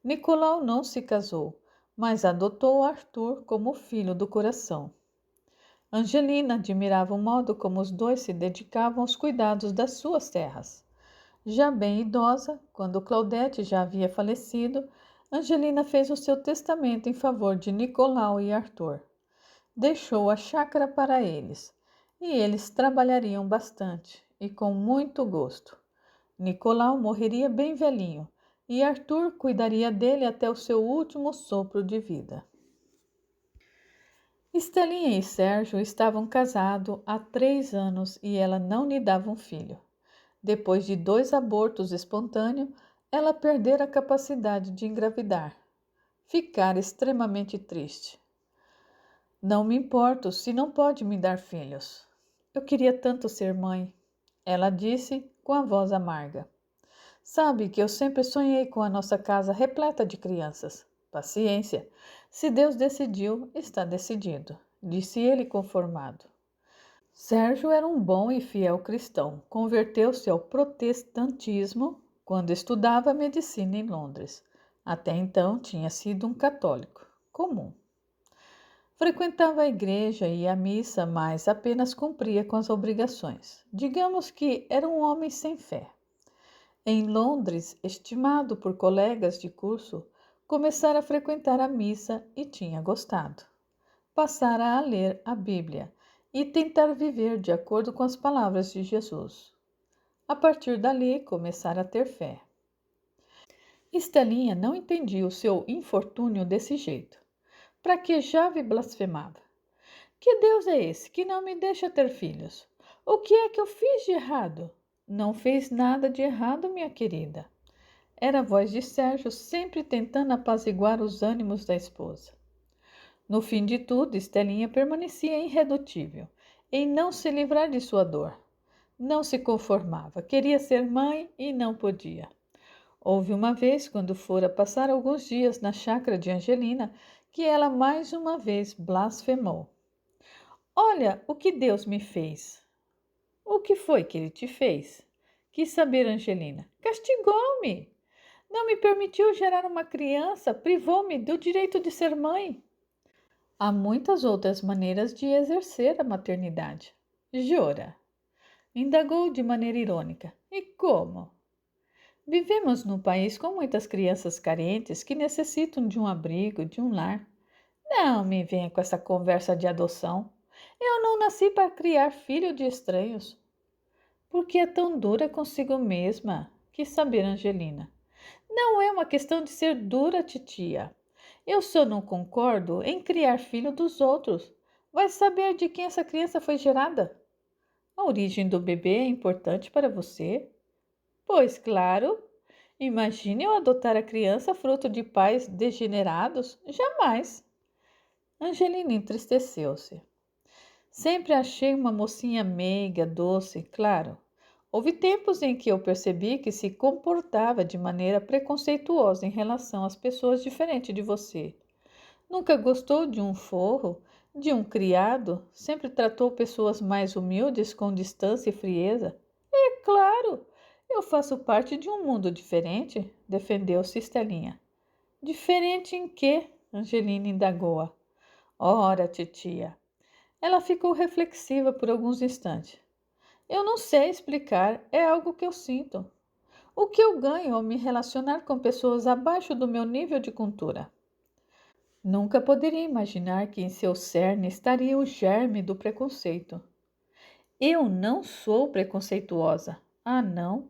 Nicolau não se casou, mas adotou Arthur como filho do coração. Angelina admirava o modo como os dois se dedicavam aos cuidados das suas terras. Já bem idosa, quando Claudete já havia falecido, Angelina fez o seu testamento em favor de Nicolau e Arthur. Deixou a chácara para eles, e eles trabalhariam bastante e com muito gosto. Nicolau morreria bem velhinho, e Arthur cuidaria dele até o seu último sopro de vida. Estelinha e Sérgio estavam casados há 3 anos e ela não lhe dava um filho. Depois de 2 abortos espontâneos, ela perdera a capacidade de engravidar. Ficara extremamente triste. Não me importo se não pode me dar filhos. Eu queria tanto ser mãe, ela disse com a voz amarga. Sabe que eu sempre sonhei com a nossa casa repleta de crianças. Paciência. Se Deus decidiu, está decidido, disse ele conformado. Sérgio era um bom e fiel cristão. Converteu-se ao protestantismo quando estudava medicina em Londres. Até então tinha sido um católico comum. Frequentava a igreja e a missa, mas apenas cumpria com as obrigações. Digamos que era um homem sem fé. Em Londres, estimado por colegas de curso, começara a frequentar a missa e tinha gostado. Passara a ler a Bíblia e tentar viver de acordo com as palavras de Jesus. A partir dali, começara a ter fé. Estelinha não entendia o seu infortúnio desse jeito. Praquejava e blasfemava. Que Deus é esse que não me deixa ter filhos? O que é que eu fiz de errado? Não fez nada de errado, minha querida. Era a voz de Sérgio sempre tentando apaziguar os ânimos da esposa. No fim de tudo, Estelinha permanecia irredutível, em não se livrar de sua dor. Não se conformava, queria ser mãe e não podia. Houve uma vez, quando fora passar alguns dias na chácara de Angelina, que ela mais uma vez blasfemou. Olha o que Deus me fez. O que foi que ele te fez? Quis saber Angelina. Castigou-me. Não me permitiu gerar uma criança, privou-me do direito de ser mãe. Há muitas outras maneiras de exercer a maternidade. Jura? Indagou de maneira irônica. E como? Vivemos num país com muitas crianças carentes que necessitam de um abrigo, de um lar. Não me venha com essa conversa de adoção. Eu não nasci para criar filho de estranhos. Por que é tão dura consigo mesma? Quis saber Angelina. Não é uma questão de ser dura, titia. Eu só não concordo em criar filho dos outros. Vai saber de quem essa criança foi gerada? A origem do bebê é importante para você? Pois, claro. Imagine eu adotar a criança fruto de pais degenerados? Jamais. Angelina entristeceu-se. Sempre achei uma mocinha meiga, doce, claro. Houve tempos em que eu percebi que se comportava de maneira preconceituosa em relação às pessoas diferentes de você. Nunca gostou de um forro, de um criado, sempre tratou pessoas mais humildes com distância e frieza. É claro, eu faço parte de um mundo diferente, defendeu-se Estelinha. Diferente em quê? Angelina indagou-a. Ora, titia. Ela ficou reflexiva por alguns instantes. Eu não sei explicar, é algo que eu sinto. O que eu ganho ao me relacionar com pessoas abaixo do meu nível de cultura? Nunca poderia imaginar que em seu cerne estaria o germe do preconceito. Eu não sou preconceituosa. Ah, não?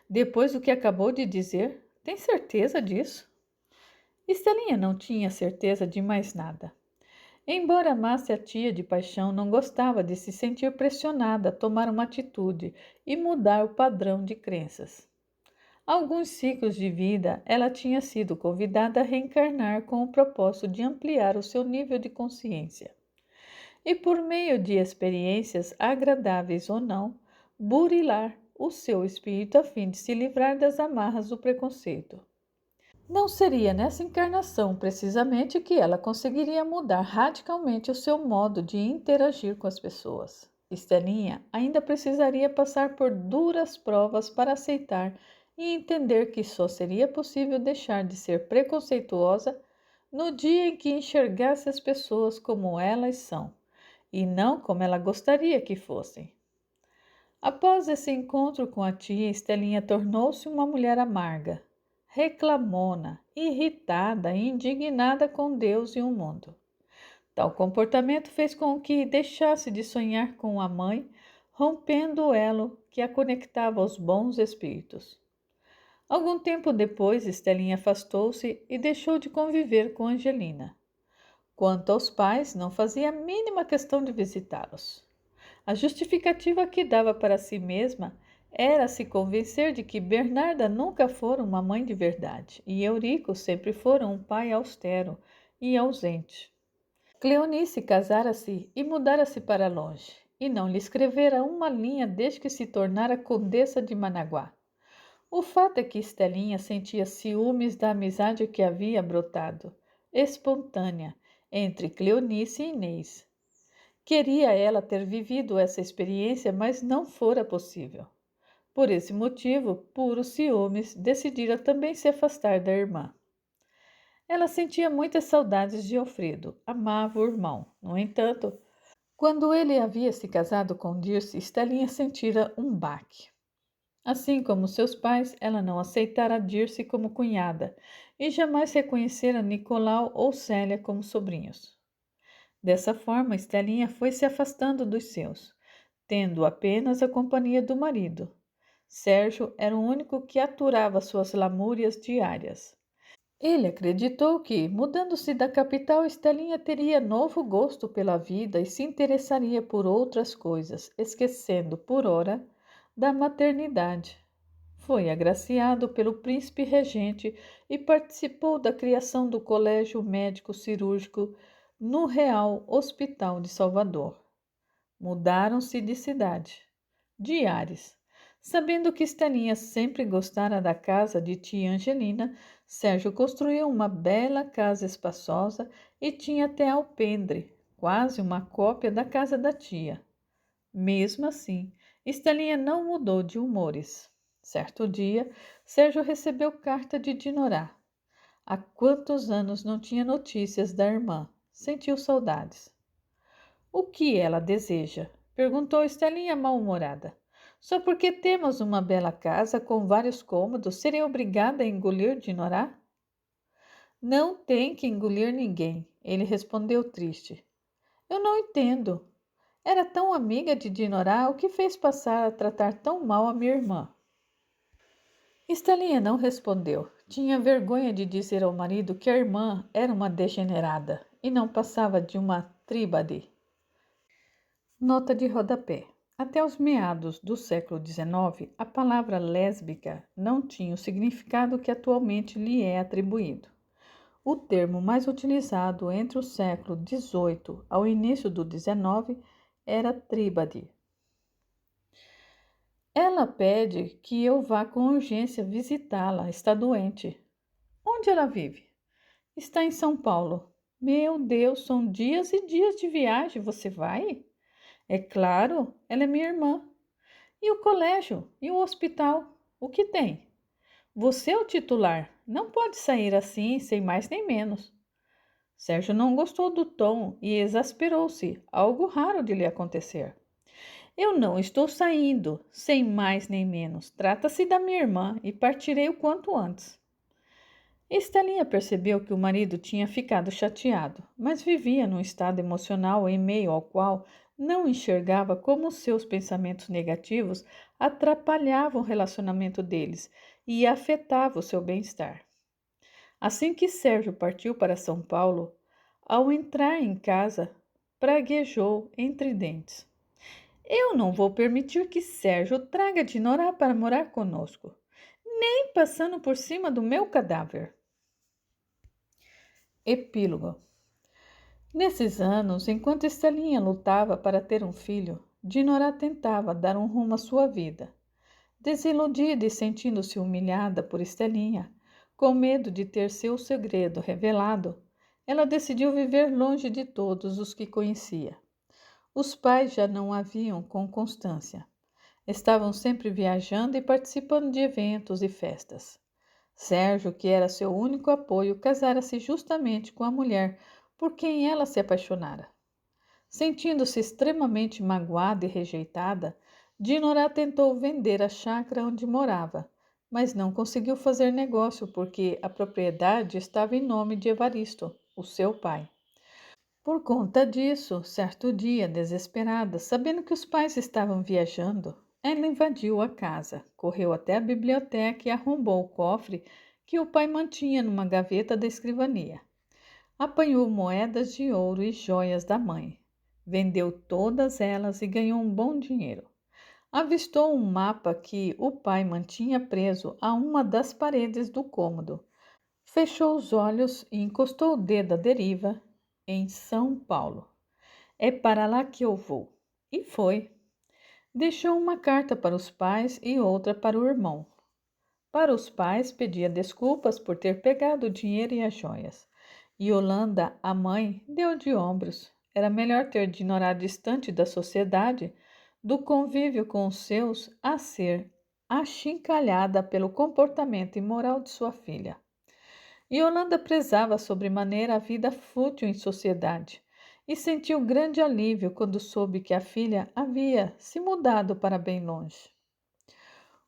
Depois do que acabou de dizer, tem certeza disso? Estelinha não tinha certeza de mais nada. Embora amasse a tia de paixão, não gostava de se sentir pressionada a tomar uma atitude e mudar o padrão de crenças. Alguns ciclos de vida, ela tinha sido convidada a reencarnar com o propósito de ampliar o seu nível de consciência. E por meio de experiências agradáveis ou não, burilar o seu espírito a fim de se livrar das amarras do preconceito. Não seria nessa encarnação, precisamente, que ela conseguiria mudar radicalmente o seu modo de interagir com as pessoas. Estelinha ainda precisaria passar por duras provas para aceitar e entender que só seria possível deixar de ser preconceituosa no dia em que enxergasse as pessoas como elas são, e não como ela gostaria que fossem. Após esse encontro com a tia, Estelinha tornou-se uma mulher amarga, reclamona, irritada e indignada com Deus e o mundo. Tal comportamento fez com que deixasse de sonhar com a mãe, rompendo o elo que a conectava aos bons espíritos. Algum tempo depois, Estelinha afastou-se e deixou de conviver com Angelina. Quanto aos pais, não fazia a mínima questão de visitá-los. A justificativa que dava para si mesma era se convencer de que Bernarda nunca fora uma mãe de verdade e Eurico sempre fora um pai austero e ausente. Cleonice casara-se e mudara-se para longe, e não lhe escrevera uma linha desde que se tornara condessa de Managuá. O fato é que Estelinha sentia ciúmes da amizade que havia brotado, espontânea, entre Cleonice e Inês. Queria ela ter vivido essa experiência, mas não fora possível. Por esse motivo, puros ciúmes, decidira também se afastar da irmã. Ela sentia muitas saudades de Alfredo, amava o irmão. No entanto, quando ele havia se casado com Dirce, Estelinha sentira um baque. Assim como seus pais, ela não aceitara Dirce como cunhada e jamais reconhecera Nicolau ou Célia como sobrinhos. Dessa forma, Estelinha foi se afastando dos seus, tendo apenas a companhia do marido. Sérgio era o único que aturava suas lamúrias diárias. Ele acreditou que, mudando-se da capital, Estelinha teria novo gosto pela vida e se interessaria por outras coisas, esquecendo, por ora, da maternidade. Foi agraciado pelo príncipe regente e participou da criação do Colégio Médico Cirúrgico no Real Hospital de Salvador. Mudaram-se de cidade, de ares. Sabendo que Estelinha sempre gostara da casa de tia Angelina, Sérgio construiu uma bela casa espaçosa e tinha até alpendre, quase uma cópia da casa da tia. Mesmo assim, Estelinha não mudou de humores. Certo dia, Sérgio recebeu carta de Dinorá. Há quantos anos não tinha notícias da irmã? Sentiu saudades. O que ela deseja? Perguntou Estelinha mal-humorada. Só porque temos uma bela casa com vários cômodos, serei obrigada a engolir Dinorá? Não tem que engolir ninguém, ele respondeu triste. Eu não entendo. Era tão amiga de Dinorá, o que fez passar a tratar tão mal a minha irmã? Estalinha não respondeu. Tinha vergonha de dizer ao marido que a irmã era uma degenerada e não passava de uma tríbade. Nota de rodapé. Até os meados do século XIX, a palavra lésbica não tinha o significado que atualmente lhe é atribuído. O termo mais utilizado entre o século XVIII ao início do XIX era tríbade. Ela pede que eu vá com urgência visitá-la. Está doente. Onde ela vive? Está em São Paulo. Meu Deus, são dias e dias de viagem. Você vai? É claro, ela é minha irmã. E o colégio? E o hospital? O que tem? Você é o titular. Não pode sair assim, sem mais nem menos. Sérgio não gostou do tom e exasperou-se, algo raro de lhe acontecer. Eu não estou saindo, sem mais nem menos. Trata-se da minha irmã e partirei o quanto antes. Estelinha percebeu que o marido tinha ficado chateado, mas vivia num estado emocional em meio ao qual não enxergava como seus pensamentos negativos atrapalhavam o relacionamento deles e afetavam o seu bem-estar. Assim que Sérgio partiu para São Paulo, ao entrar em casa, praguejou entre dentes. Eu não vou permitir que Sérgio traga Dinorá para morar conosco, nem passando por cima do meu cadáver. Epílogo. Nesses anos, enquanto Estelinha lutava para ter um filho, Dinorá tentava dar um rumo à sua vida. Desiludida e sentindo-se humilhada por Estelinha, com medo de ter seu segredo revelado, ela decidiu viver longe de todos os que conhecia. Os pais já não a viam com constância. Estavam sempre viajando e participando de eventos e festas. Sérgio, que era seu único apoio, casara-se justamente com a mulher por quem ela se apaixonara. Sentindo-se extremamente magoada e rejeitada, Dinorá tentou vender a chácara onde morava, mas não conseguiu fazer negócio porque a propriedade estava em nome de Evaristo, o seu pai. Por conta disso, certo dia, desesperada, sabendo que os pais estavam viajando, ela invadiu a casa, correu até a biblioteca e arrombou o cofre que o pai mantinha numa gaveta da escrivania. Apanhou moedas de ouro e joias da mãe. Vendeu todas elas e ganhou um bom dinheiro. Avistou um mapa que o pai mantinha preso a uma das paredes do cômodo. Fechou os olhos e encostou o dedo à deriva em São Paulo. É para lá que eu vou. E foi. Deixou uma carta para os pais e outra para o irmão. Para os pais, pedia desculpas por ter pegado o dinheiro e as joias. Yolanda, a mãe, deu de ombros. Era melhor ter Dinorá distante da sociedade, do convívio com os seus, a ser achincalhada pelo comportamento imoral de sua filha. Yolanda prezava sobremaneira a vida fútil em sociedade e sentiu grande alívio quando soube que a filha havia se mudado para bem longe.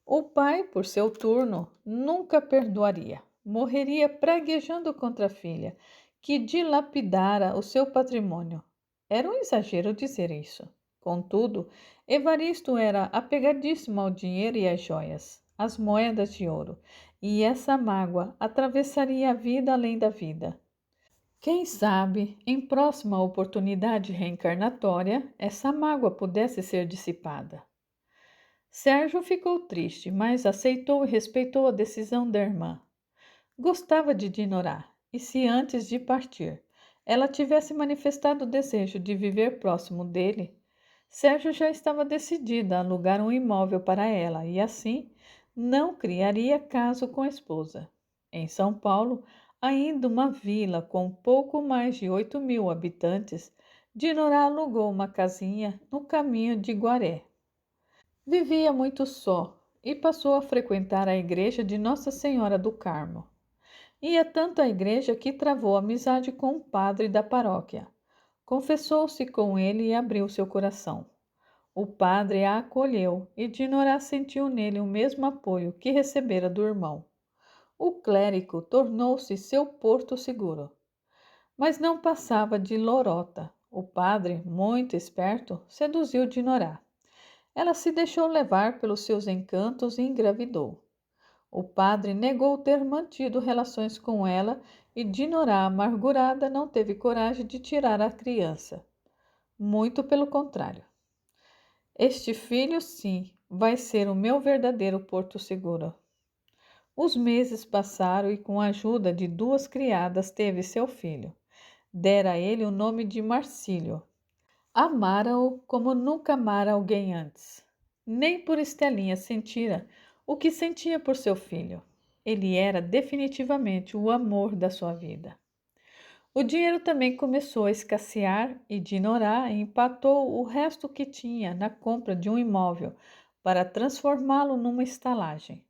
O pai, por seu turno, nunca perdoaria. Morreria praguejando contra a filha, que dilapidara o seu patrimônio. Era um exagero dizer isso. Contudo, Evaristo era apegadíssimo ao dinheiro e às joias, às moedas de ouro, e essa mágoa atravessaria a vida além da vida. Quem sabe, em próxima oportunidade reencarnatória, essa mágoa pudesse ser dissipada. Sérgio ficou triste, mas aceitou e respeitou a decisão da irmã. Gostava de Dinorá, e se antes de partir ela tivesse manifestado o desejo de viver próximo dele, Sérgio já estava decidido a alugar um imóvel para ela e assim não criaria caso com a esposa. Em São Paulo, ainda uma vila com pouco mais de 8.000 habitantes, Dinorá alugou uma casinha no caminho de Guaré. Vivia muito só e passou a frequentar a igreja de Nossa Senhora do Carmo. Ia tanto à igreja que travou amizade com o padre da paróquia. Confessou-se com ele e abriu seu coração. O padre a acolheu e Dinorá sentiu nele o mesmo apoio que recebera do irmão. o clérigo tornou-se seu porto seguro. Mas não passava de lorota. O padre, muito esperto, seduziu Dinorá. Ela se deixou levar pelos seus encantos e engravidou. O padre negou ter mantido relações com ela e Dinorá, amargurada, não teve coragem de tirar a criança. Muito pelo contrário. Este filho, sim, vai ser o meu verdadeiro porto seguro. Os meses passaram e, com a ajuda de 2 criadas, teve seu filho. Dera a ele o nome de Marcílio. Amara-o como nunca amara alguém antes. Nem por Estelinha sentira o que sentia por seu filho. Ele era definitivamente o amor da sua vida. O dinheiro também começou a escassear e Dinorá empatou o resto que tinha na compra de um imóvel para transformá-lo numa estalagem.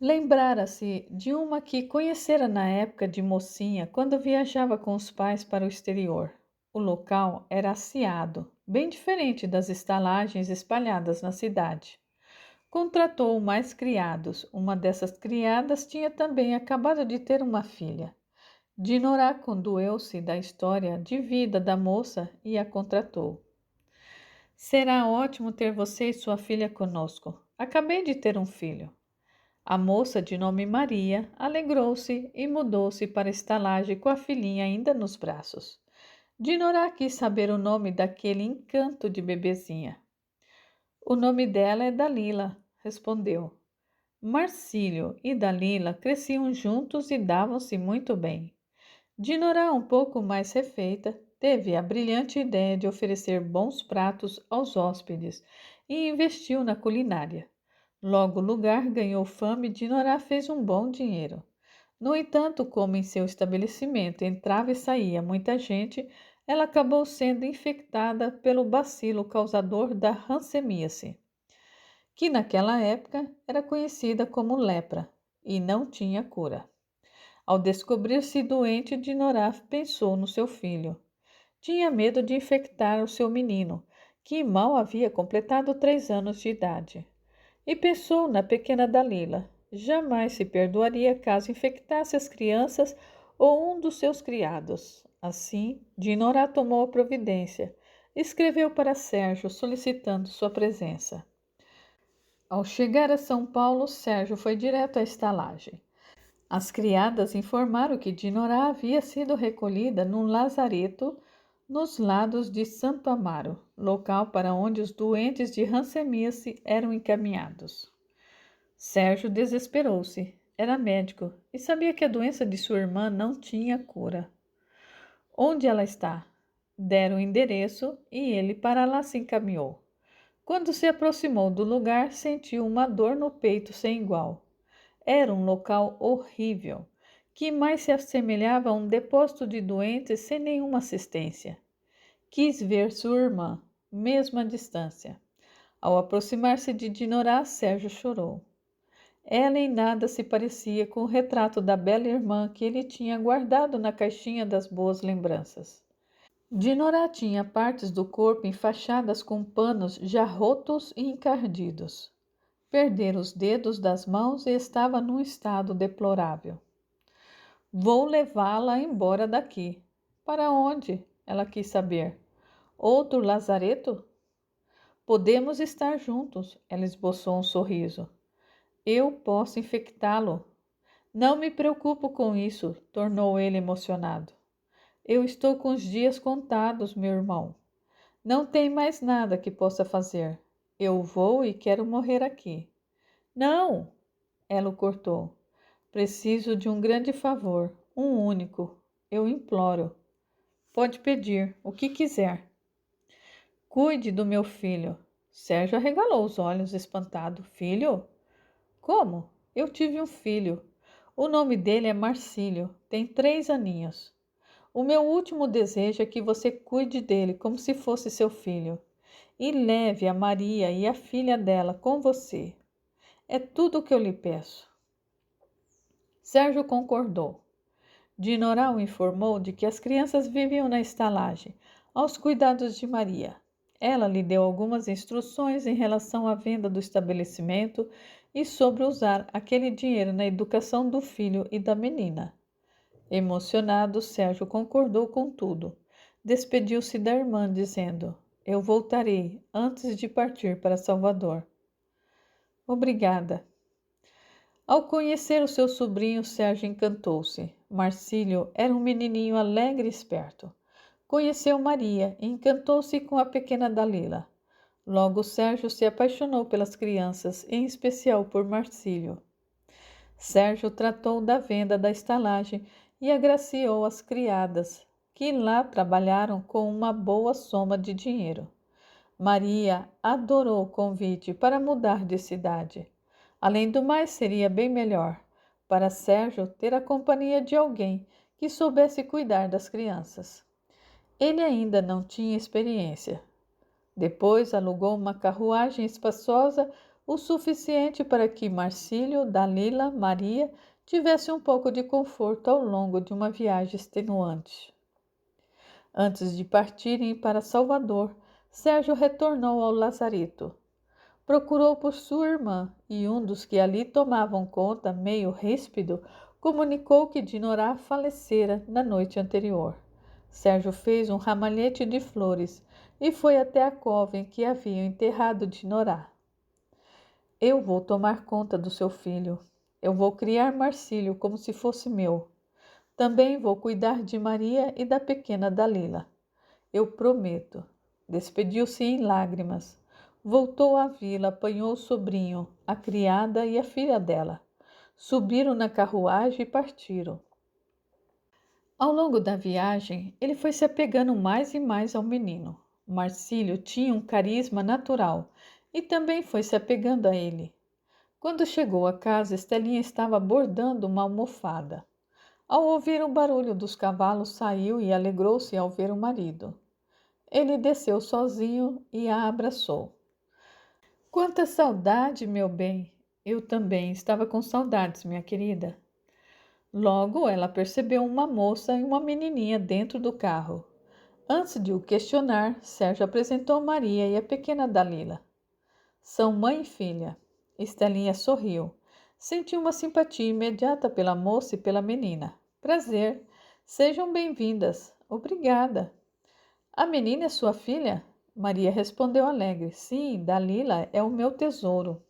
Lembrara-se de uma que conhecera na época de mocinha, quando viajava com os pais para o exterior. O local era asseado, bem diferente das estalagens espalhadas na cidade. Contratou mais criados. Uma dessas criadas tinha também acabado de ter uma filha. Dinorá condoeu-se da história de vida da moça e a contratou. Será ótimo ter você e sua filha conosco. Acabei de ter um filho. A moça, de nome Maria, alegrou-se e mudou-se para a estalagem com a filhinha ainda nos braços. Dinorá quis saber o nome daquele encanto de bebezinha. O nome dela é Dalila, respondeu. Marcílio e Dalila cresciam juntos e davam-se muito bem. Dinorá, um pouco mais refeita, teve a brilhante ideia de oferecer bons pratos aos hóspedes e investiu na culinária. Logo o lugar ganhou fama e Dinorá fez um bom dinheiro. No entanto, como em seu estabelecimento entrava e saía muita gente, ela acabou sendo infectada pelo bacilo causador da hanseníase, que naquela época era conhecida como lepra e não tinha cura. Ao descobrir-se doente, Dinorá pensou no seu filho. Tinha medo de infectar o seu menino, que mal havia completado 3 anos de idade. E pensou na pequena Dalila. Jamais se perdoaria caso infectasse as crianças ou um dos seus criados. Assim, Dinorá tomou a providência. Escreveu para Sérgio solicitando sua presença. Ao chegar a São Paulo, Sérgio foi direto à estalagem. As criadas informaram que Dinorá havia sido recolhida num lazareto nos lados de Santo Amaro, local para onde os doentes de hanseníase eram encaminhados. Sérgio desesperou-se. Era médico e sabia que a doença de sua irmã não tinha cura. Onde ela está? Deram o endereço e ele para lá se encaminhou. Quando se aproximou do lugar, sentiu uma dor no peito sem igual. Era um local horrível, que mais se assemelhava a um depósito de doentes sem nenhuma assistência. Quis ver sua irmã, mesmo à distância. Ao aproximar-se de Dinorá, Sérgio chorou. Ela em nada se parecia com o retrato da bela irmã que ele tinha guardado na caixinha das boas lembranças. Dinorá tinha partes do corpo enfaixadas com panos já rotos e encardidos. Perdera os dedos das mãos e estava num estado deplorável. Vou levá-la embora daqui. Para onde? Ela quis saber. Outro lazareto? Podemos estar juntos. Ela esboçou um sorriso. Eu posso infectá-lo. Não me preocupo com isso, tornou ele emocionado. Eu estou com os dias contados, meu irmão. Não tem mais nada que possa fazer. Eu vou e quero morrer aqui. Não! Ela o cortou. Preciso de um grande favor, um único. Eu imploro. Pode pedir o que quiser. Cuide do meu filho. Sérgio arregalou os olhos, espantado. Filho? Como? Eu tive um filho. O nome dele é Marcílio. Tem 3 aninhos. O meu último desejo é que você cuide dele como se fosse seu filho. E leve a Maria e a filha dela com você. É tudo o que eu lhe peço. Sérgio concordou. Dinorá o informou de que as crianças viviam na estalagem, aos cuidados de Maria. Ela lhe deu algumas instruções em relação à venda do estabelecimento e sobre usar aquele dinheiro na educação do filho e da menina. Emocionado, Sérgio concordou com tudo. Despediu-se da irmã, dizendo: Eu voltarei antes de partir para Salvador. Obrigada. Ao conhecer o seu sobrinho, Sérgio encantou-se. Marcílio era um menininho alegre e esperto. Conheceu Maria e encantou-se com a pequena Dalila. Logo, Sérgio se apaixonou pelas crianças, em especial por Marcílio. Sérgio tratou da venda da estalagem e agraciou as criadas, que lá trabalharam com uma boa soma de dinheiro. Maria adorou o convite para mudar de cidade. Além do mais, seria bem melhor para Sérgio ter a companhia de alguém que soubesse cuidar das crianças. Ele ainda não tinha experiência. Depois alugou uma carruagem espaçosa o suficiente para que Marcílio, Dalila, Maria tivesse um pouco de conforto ao longo de uma viagem extenuante. Antes de partirem para Salvador, Sérgio retornou ao lazarito. Procurou por sua irmã e um dos que ali tomavam conta, meio ríspido, comunicou que Dinorá falecera na noite anterior. Sérgio fez um ramalhete de flores e foi até a cova em que haviam enterrado Dinorá. Eu vou tomar conta do seu filho. Eu vou criar Marcílio como se fosse meu. Também vou cuidar de Maria e da pequena Dalila. Eu prometo. Despediu-se em lágrimas. Voltou à vila, apanhou o sobrinho, a criada e a filha dela. Subiram na carruagem e partiram. Ao longo da viagem, ele foi se apegando mais e mais ao menino. Marcílio tinha um carisma natural e também foi se apegando a ele. Quando chegou à casa, Estelinha estava bordando uma almofada. Ao ouvir o barulho dos cavalos, saiu e alegrou-se ao ver o marido. Ele desceu sozinho e a abraçou. Quanta saudade, meu bem! Eu também estava com saudades, minha querida. Logo, ela percebeu uma moça e uma menininha dentro do carro. Antes de o questionar, Sérgio apresentou Maria e a pequena Dalila. São mãe e filha. Estelinha sorriu. Sentiu uma simpatia imediata pela moça e pela menina. Prazer. Sejam bem-vindas. Obrigada. A menina é sua filha? Maria respondeu alegre. Sim, Dalila é o meu tesouro.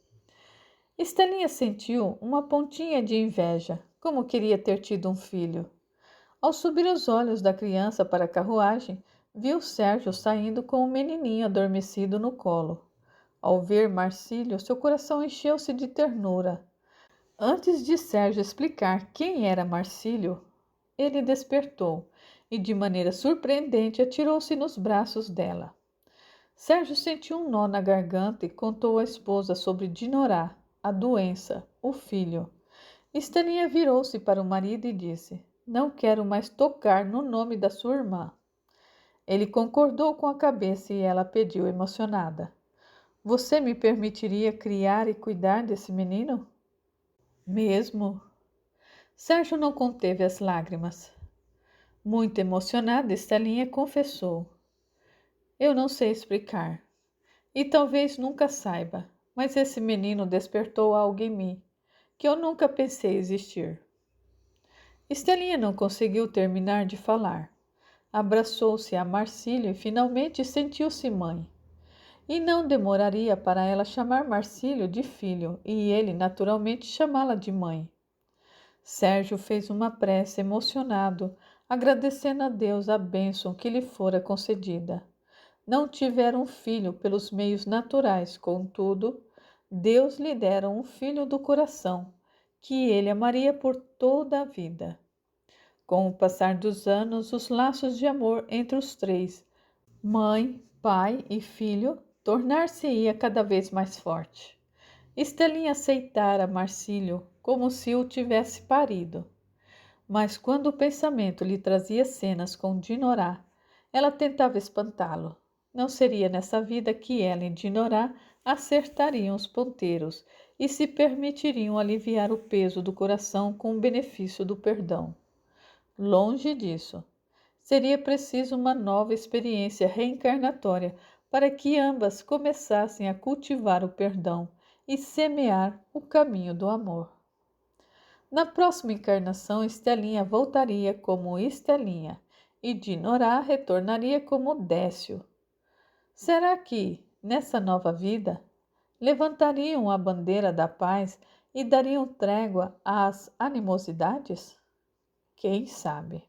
Estelinha sentiu uma pontinha de inveja, como queria ter tido um filho. Ao subir os olhos da criança para a carruagem, viu Sérgio saindo com o menininho adormecido no colo. Ao ver Marcílio, seu coração encheu-se de ternura. Antes de Sérgio explicar quem era Marcílio, ele despertou e, de maneira surpreendente, atirou-se nos braços dela. Sérgio sentiu um nó na garganta e contou à esposa sobre Dinorá, a doença, o filho. Estelinha virou-se para o marido e disse: Não quero mais tocar no nome da sua irmã. Ele concordou com a cabeça e ela pediu emocionada: Você me permitiria criar e cuidar desse menino? Mesmo? Sérgio não conteve as lágrimas. Muito emocionada, Estelinha confessou: Eu não sei explicar. E talvez nunca saiba, mas esse menino despertou algo em mim que eu nunca pensei existir. Estelinha não conseguiu terminar de falar. Abraçou-se a Marcílio e finalmente sentiu-se mãe. E não demoraria para ela chamar Marcílio de filho e ele naturalmente chamá-la de mãe. Sérgio fez uma prece emocionado, agradecendo a Deus a bênção que lhe fora concedida. Não tiveram filho pelos meios naturais, contudo, Deus lhe dera um filho do coração, que ele amaria por toda a vida. Com o passar dos anos, os laços de amor entre os três, mãe, pai e filho, tornar-se-ia cada vez mais forte. Estelinha aceitara Marcílio como se o tivesse parido. Mas quando o pensamento lhe trazia cenas com Dinorá, ela tentava espantá-lo. Não seria nessa vida que ela e Dinorá acertariam os ponteiros e se permitiriam aliviar o peso do coração com o benefício do perdão. Longe disso. Seria preciso uma nova experiência reencarnatória para que ambas começassem a cultivar o perdão e semear o caminho do amor. Na próxima encarnação, Estelinha voltaria como Estelinha e Dinorá retornaria como Décio. Será que, nessa nova vida, levantariam a bandeira da paz e dariam trégua às animosidades? Quem sabe?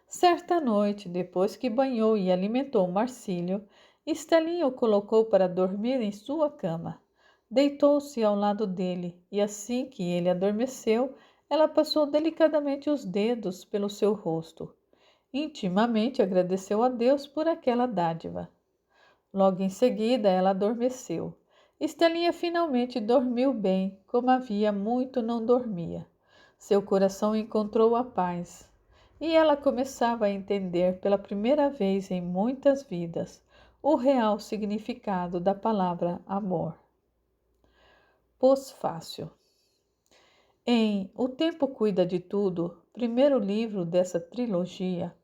Certa noite, depois que banhou e alimentou Marcílio, Estelinha o colocou para dormir em sua cama. Deitou-se ao lado dele e, assim que ele adormeceu, ela passou delicadamente os dedos pelo seu rosto. Intimamente agradeceu a Deus por aquela dádiva. Logo em seguida, ela adormeceu. Estelinha finalmente dormiu bem, como havia muito não dormia. Seu coração encontrou a paz. E ela começava a entender pela primeira vez em muitas vidas o real significado da palavra amor. Pós-fácil. Em O Tempo Cuida de Tudo, primeiro livro dessa trilogia,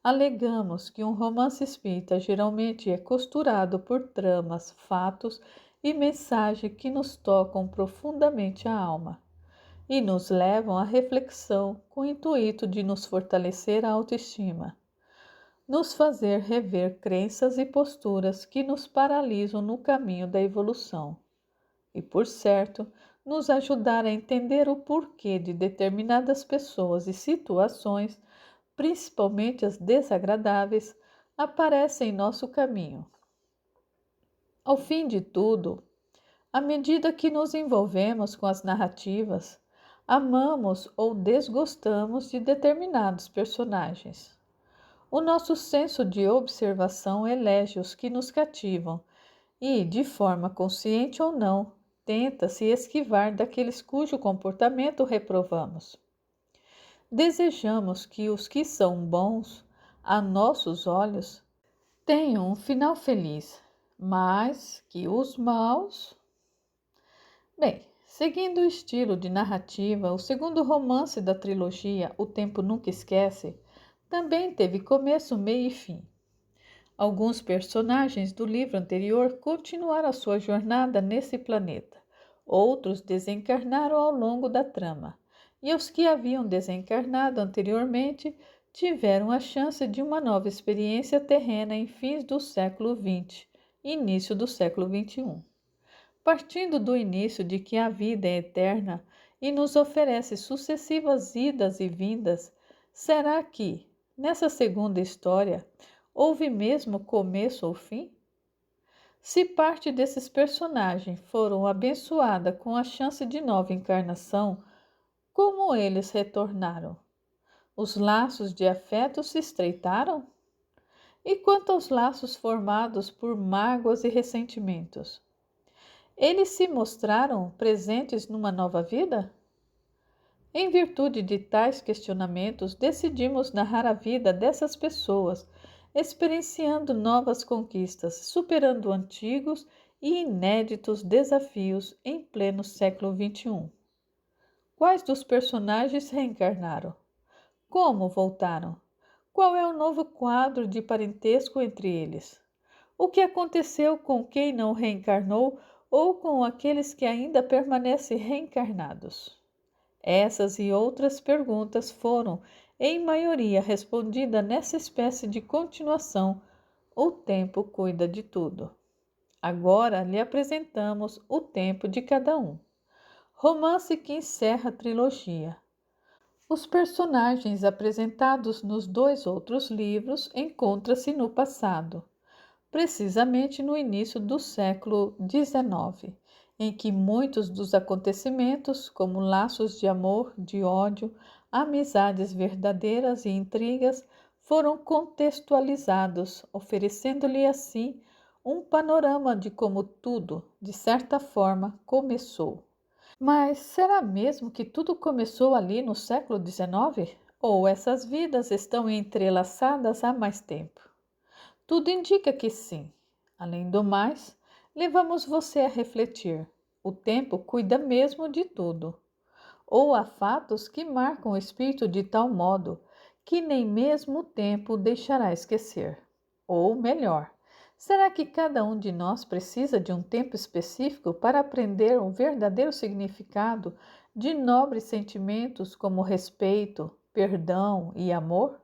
alegamos que um romance espírita geralmente é costurado por tramas, fatos e mensagens que nos tocam profundamente a alma e nos levam à reflexão com o intuito de nos fortalecer a autoestima, nos fazer rever crenças e posturas que nos paralisam no caminho da evolução e, por certo, nos ajudar a entender o porquê de determinadas pessoas e situações, principalmente as desagradáveis, aparecem em nosso caminho. Ao fim de tudo, à medida que nos envolvemos com as narrativas, amamos ou desgostamos de determinados personagens. O nosso senso de observação elege os que nos cativam e, de forma consciente ou não, tenta se esquivar daqueles cujo comportamento reprovamos. Desejamos que os que são bons, a nossos olhos, tenham um final feliz, mas que os maus... Bem, seguindo o estilo de narrativa, o segundo romance da trilogia, O Tempo Nunca Esquece, também teve começo, meio e fim. Alguns personagens do livro anterior continuaram a sua jornada nesse planeta. Outros desencarnaram ao longo da trama. E os que haviam desencarnado anteriormente tiveram a chance de uma nova experiência terrena em fins do século XX, início do século XXI. Partindo do início de que a vida é eterna e nos oferece sucessivas idas e vindas, será que, nessa segunda história, houve mesmo começo ou fim? Se parte desses personagens foram abençoada com a chance de nova encarnação, como eles retornaram? Os laços de afeto se estreitaram? E quanto aos laços formados por mágoas e ressentimentos? Eles se mostraram presentes numa nova vida? Em virtude de tais questionamentos, decidimos narrar a vida dessas pessoas, experienciando novas conquistas, superando antigos e inéditos desafios em pleno século XXI. Quais dos personagens reencarnaram? Como voltaram? Qual é o novo quadro de parentesco entre eles? O que aconteceu com quem não reencarnou ou com aqueles que ainda permanecem reencarnados? Essas e outras perguntas foram, em maioria, respondidas nessa espécie de continuação. O tempo cuida de tudo. Agora lhe apresentamos o tempo de cada um. Romance que encerra a trilogia. Os personagens apresentados nos dois outros livros encontram-se no passado, precisamente no início do século XIX, em que muitos dos acontecimentos, como laços de amor, de ódio, amizades verdadeiras e intrigas, foram contextualizados, oferecendo-lhe assim um panorama de como tudo, de certa forma, começou. Mas será mesmo que tudo começou ali no século XIX? Ou essas vidas estão entrelaçadas há mais tempo? Tudo indica que sim. Além do mais, levamos você a refletir. O tempo cuida mesmo de tudo. Ou há fatos que marcam o espírito de tal modo que nem mesmo o tempo deixará esquecer. Ou melhor, Será que cada um de nós precisa de um tempo específico para aprender o verdadeiro significado de nobres sentimentos como respeito, perdão e amor?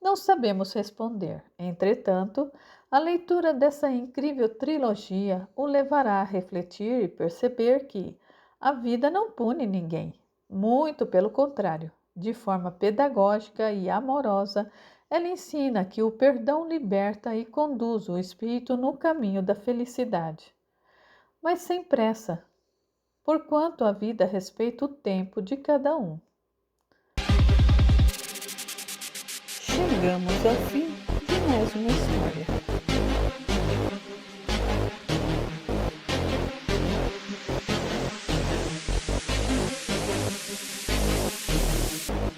Não sabemos responder. Entretanto, a leitura dessa incrível trilogia o levará a refletir e perceber que a vida não pune ninguém. Muito pelo contrário, de forma pedagógica e amorosa, ela ensina que o perdão liberta e conduz o espírito no caminho da felicidade. Mas sem pressa, porquanto a vida respeita o tempo de cada um. Chegamos ao fim de mais uma história.